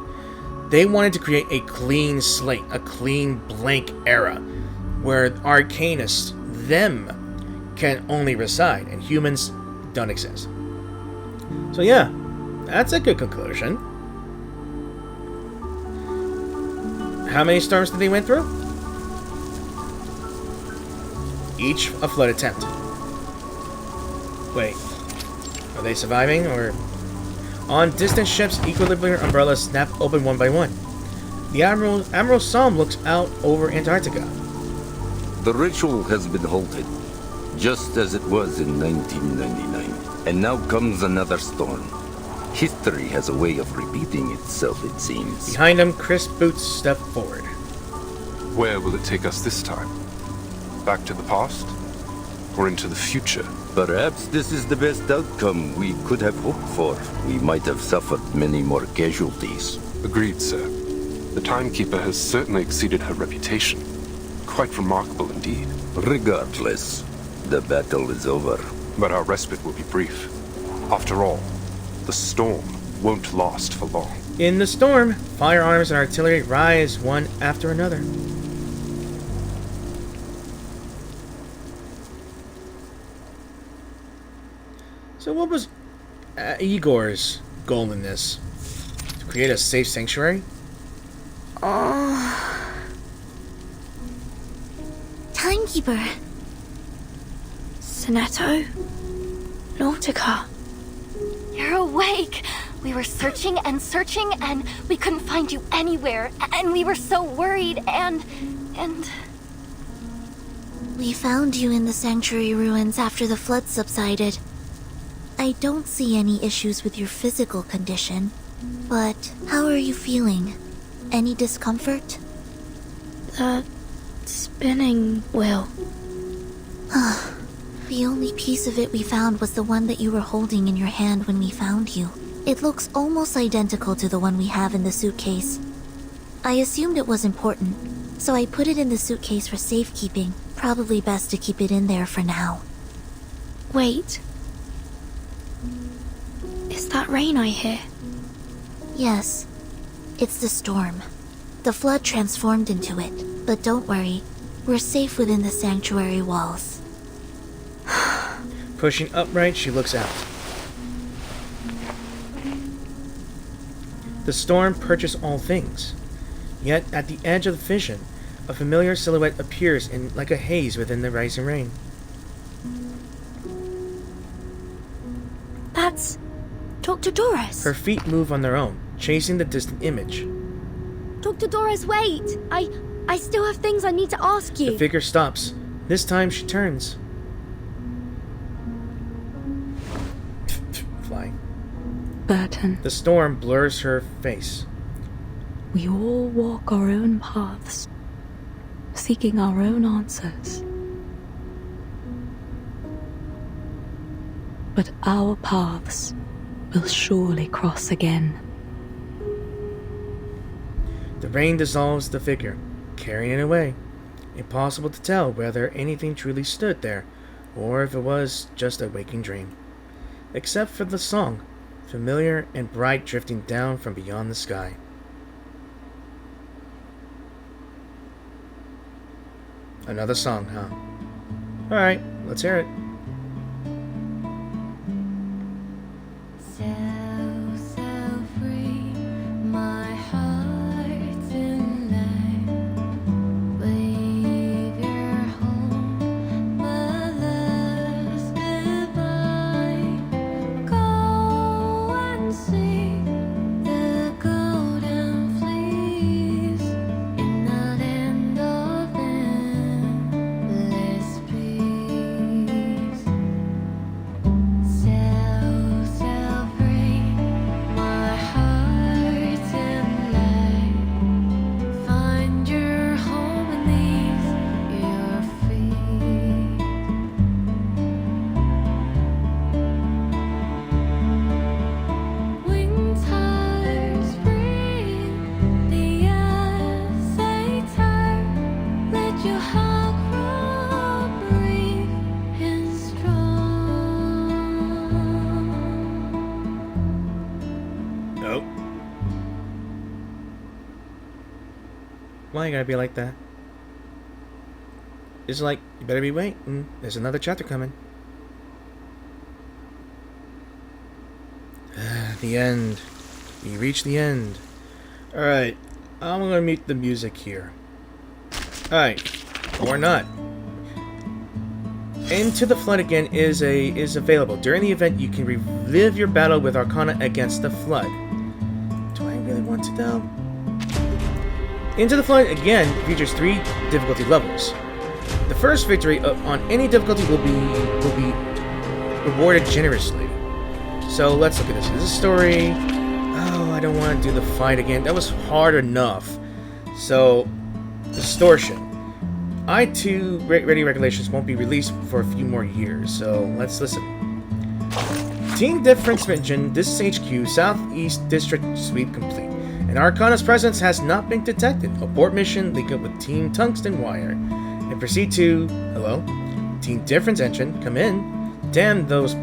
They wanted to create a clean slate, a clean blank era, where Arcanists, them, can only reside, and humans don't exist. So yeah, that's a good conclusion. How many storms did they went through? Each a flood attempt. Wait, are they surviving, or... On distant ships, equilibrium umbrellas snap open one by one. The Admiral Psalm looks out over Antarctica.
The ritual has been halted, just as it was in 1999. And now comes another storm. History has a way of repeating itself, it seems.
Behind him, Chris Boots step forward.
Where will it take us this time? Back to the past? Or into the future?
Perhaps this is the best outcome we could have hoped for. We might have suffered many more casualties.
Agreed, sir. The Timekeeper has certainly exceeded her reputation. Quite remarkable indeed.
Regardless, the battle is over.
But our respite will be brief. After all, the storm won't last for long.
In the storm, firearms and artillery rise one after another. So what was Igor's goal in this? To create a safe sanctuary?
Timekeeper. Sonetto. Nautika.
You're awake! We were searching and searching, and we couldn't find you anywhere, and we were so worried, and...
We found you in the sanctuary ruins after the flood subsided. I don't see any issues with your physical condition, but how are you feeling? Any discomfort?
The spinning wheel.
The only piece of it we found was the one that you were holding in your hand when we found you. It looks almost identical to the one we have in the suitcase. I assumed it was important, so I put it in the suitcase for safekeeping. Probably best to keep it in there for now.
Wait. Is that rain I hear?
Yes. It's the storm. The flood transformed into it, but don't worry. We're safe within the sanctuary walls.
Pushing upright, she looks out. The storm purges all things. Yet, at the edge of the vision, a familiar silhouette appears in like a haze within the rising rain.
That's Dr. Dores.
Her feet move on their own, chasing the distant image.
Dr. Dores, wait! I still have things I need to ask you.
The figure stops. This time she turns. Flying.
Vertin.
The storm blurs her face.
We all walk our own paths, seeking our own answers. But our paths will surely cross again.
The rain dissolves the figure, carrying it away. Impossible to tell whether anything truly stood there, or if it was just a waking dream. Except for the song, familiar and bright, drifting down from beyond the sky. Another song, huh? Alright, let's hear it. Why you gotta be like that? It's like, you better be waiting. There's another chapter coming. The end. We reach the end. Alright. I'm gonna mute the music here. Alright. Or not. Into the Flood again is available. During the event, you can relive your battle with Arcana against the Flood. Do I really want to though? Into the Flood again features 3 difficulty levels. The first victory on any difficulty will be rewarded generously. So let's look at this. This is a story. Oh, I don't want to do the fight again. That was hard enough. So, distortion. I-2 Ready Regulations won't be released for a few more years. So let's listen. Team Difference Engine. This is HQ. Southeast District Sweep complete. An Arcana's presence has not been detected. Abort mission, link up with Team Tungsten Wire, and proceed to... Hello? Team Difference Engine, come in. Damn these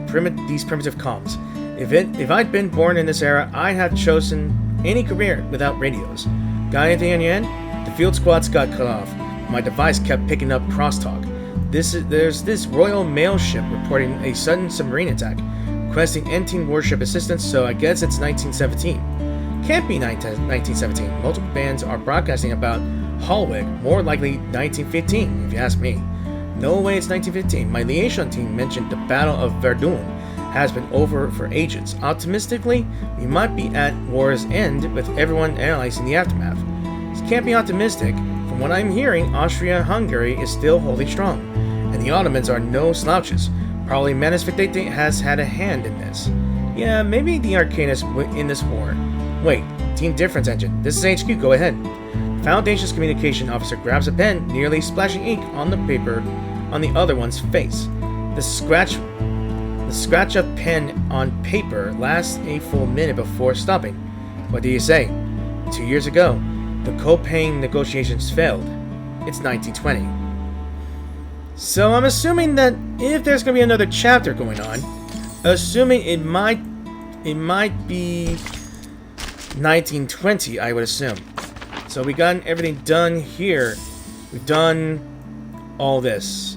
primitive comms. If I'd been born in this era, I'd have chosen any career without radios. Got anything on your end? The field squads got cut off. My device kept picking up crosstalk. There's this Royal Mail ship reporting a sudden submarine attack, requesting N-Team warship assistance, so I guess it's 1917. Can't be 1917. Multiple bands are broadcasting about Hallweg, more likely 1915, if you ask me. No way it's 1915. My liaison team mentioned the Battle of Verdun has been over for ages. Optimistically, we might be at war's end with everyone analyzing the aftermath. This can't be optimistic. From what I'm hearing, Austria-Hungary is still wholly strong, and the Ottomans are no slouches. Probably Manus Videte has had a hand in this. Yeah, maybe the Arcanus in this war. Wait, Team Difference Engine. This is HQ, go ahead. Foundation's communication officer grabs a pen, nearly splashing ink on the paper on the other one's face. The scratch of pen on paper lasts a full minute before stopping. What do you say? 2 years ago, the Copain negotiations failed. It's 1920. So I'm assuming that if there's going to be another chapter going on, assuming it might be 1920, I would assume. So we got everything done here. We've done all this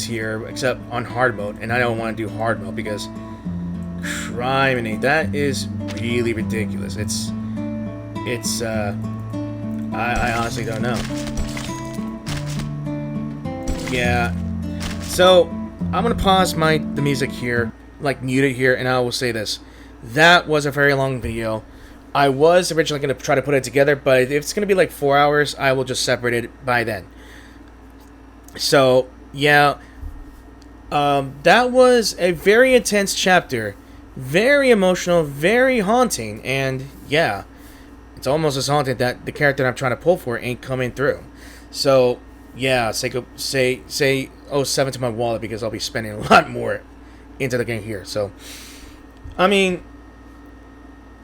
here, except on hard mode, and I don't want to do hard mode because criminy, that is really ridiculous. I honestly don't know. Yeah. So I'm gonna pause the music here, like mute it here, and I will say this. That was a very long video. I was originally going to try to put it together, but if it's going to be like 4 hours, I will just separate it by then. So, yeah. That was a very intense chapter. Very emotional, very haunting, and yeah. It's almost as haunting that the character that I'm trying to pull for ain't coming through. So, yeah, say 07 to my wallet because I'll be spending a lot more into the game here. So, I mean,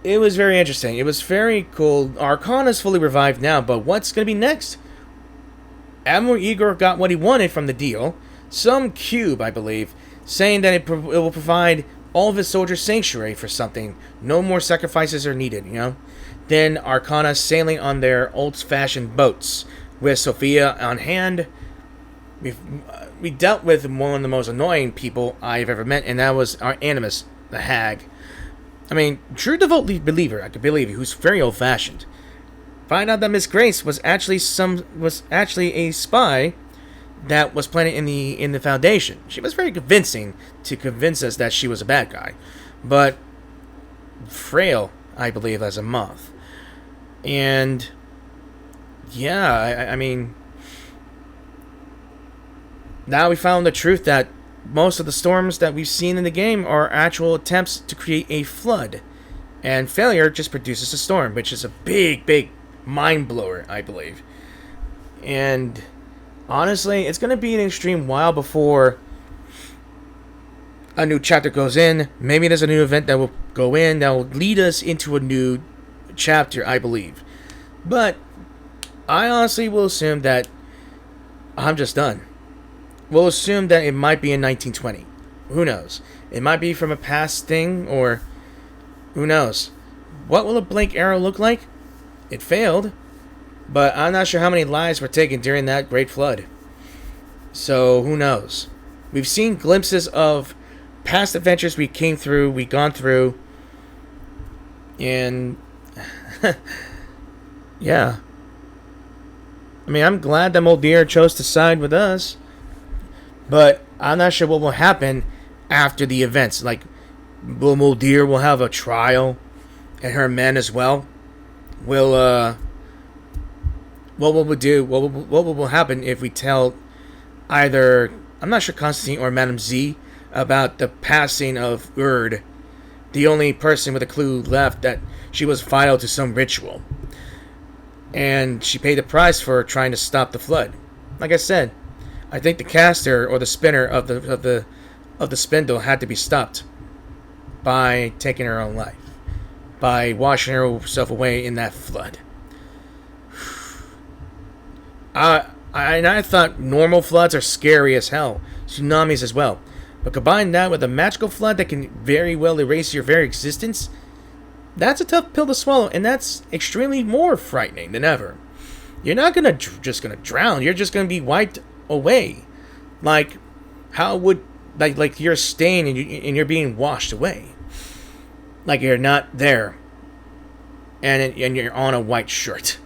it was very interesting. It was very cool. Arcana's fully revived now, but what's going to be next? Admiral Igor got what he wanted from the deal, some cube, I believe, saying that it will provide all of his soldiers sanctuary for something. No more sacrifices are needed, you know? Then Arcana sailing on their old-fashioned boats with Sophia on hand. We dealt with one of the most annoying people I've ever met, and that was our Animus, the hag. I mean, true devout believer, I could believe you, who's very old-fashioned. Find out that Miss Grace was actually a spy that was planted in the Foundation. She was very convincing to convince us that she was a bad guy, but frail, I believe, as a moth. And yeah, I mean, now we found the truth that most of the storms that we've seen in the game are actual attempts to create a flood, and failure just produces a storm, which is a big mind blower, I believe. And honestly, it's going to be an extreme while before a new chapter goes in. Maybe there's a new event that will go in that will lead us into a new chapter, I believe. But I honestly will assume that I'm just done. We'll assume that it might be in 1920. Who knows? It might be from a past thing, or who knows? What will a blank arrow look like? It failed, but I'm not sure how many lives were taken during that great flood. So, who knows? We've seen glimpses of past adventures we've gone through, and yeah. I mean, I'm glad that Moldir chose to side with us, but I'm not sure what will happen after the events. Like, will Moldir will have a trial, and her men as well? Will what will we do? What will happen if we tell either, I'm not sure, Constantine or Madame Z about the passing of Urd, the only person with a clue left that she was vital to some ritual, and she paid the price for trying to stop the flood. Like I said, I think the caster or the spinner of the spindle had to be stopped by taking her own life, by washing herself away in that flood. I thought normal floods are scary as hell, tsunamis as well, but combine that with a magical flood that can very well erase your very existence, that's a tough pill to swallow, and that's extremely more frightening than ever. You're not just gonna drown, you're just gonna be wiped away. Like, how would, like you're a stain and you're being washed away. Like you're not there, and you're on a white shirt.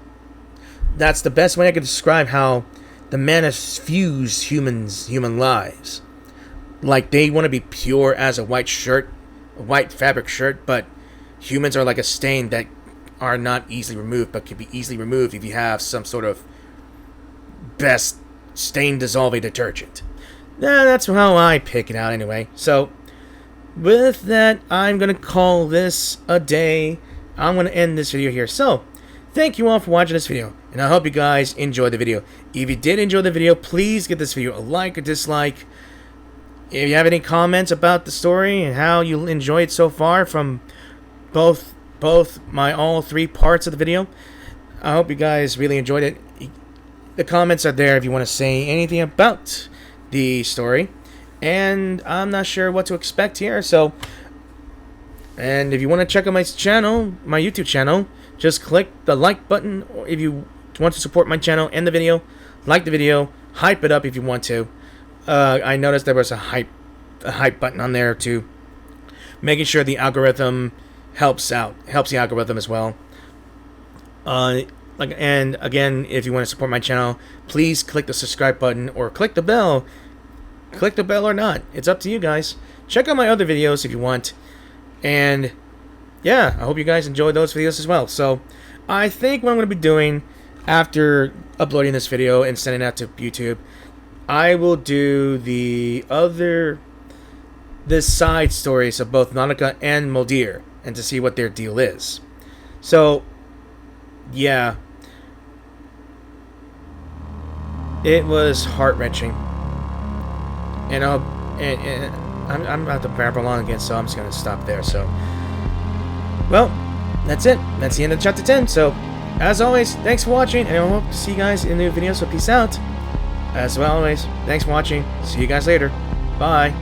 That's the best way I could describe how the Manus fuse human lives. Like, they want to be pure as a white shirt, a white fabric shirt, but humans are like a stain that are not easily removed, but can be easily removed if you have some sort of best stain dissolving detergent. That's how I pick it out anyway. So, with that, I'm going to call this a day. I'm going to end this video here. So, thank you all for watching this video, and I hope you guys enjoyed the video. If you did enjoy the video, please give this video a like or dislike. If you have any comments about the story and how you enjoyed it so far from both my all three parts of the video, I hope you guys really enjoyed it. The comments are there if you want to say anything about the story, and I'm not sure what to expect here. So, and if you want to check out my channel, my YouTube channel, just click the like button, or if you want to support my channel and the video, like the video, hype it up if you want to. I noticed there was a hype button on there too, making sure the algorithm helps the algorithm as well. And again, if you want to support my channel, please click the subscribe button or click the bell. Click the bell or not, it's up to you guys. Check out my other videos if you want. And yeah, I hope you guys enjoyed those videos as well. So I think what I'm going to be doing after uploading this video and sending it out to YouTube, I will do the side stories of both Nautika and Moldir, and to see what their deal is. So yeah, it was heart-wrenching, and I'm about to babble on again, so I'm just gonna stop there. So, well, that's it. That's the end of chapter 10. So, as always, thanks for watching, and I hope to see you guys in new videos. So, peace out. as always, thanks for watching. See you guys later. Bye.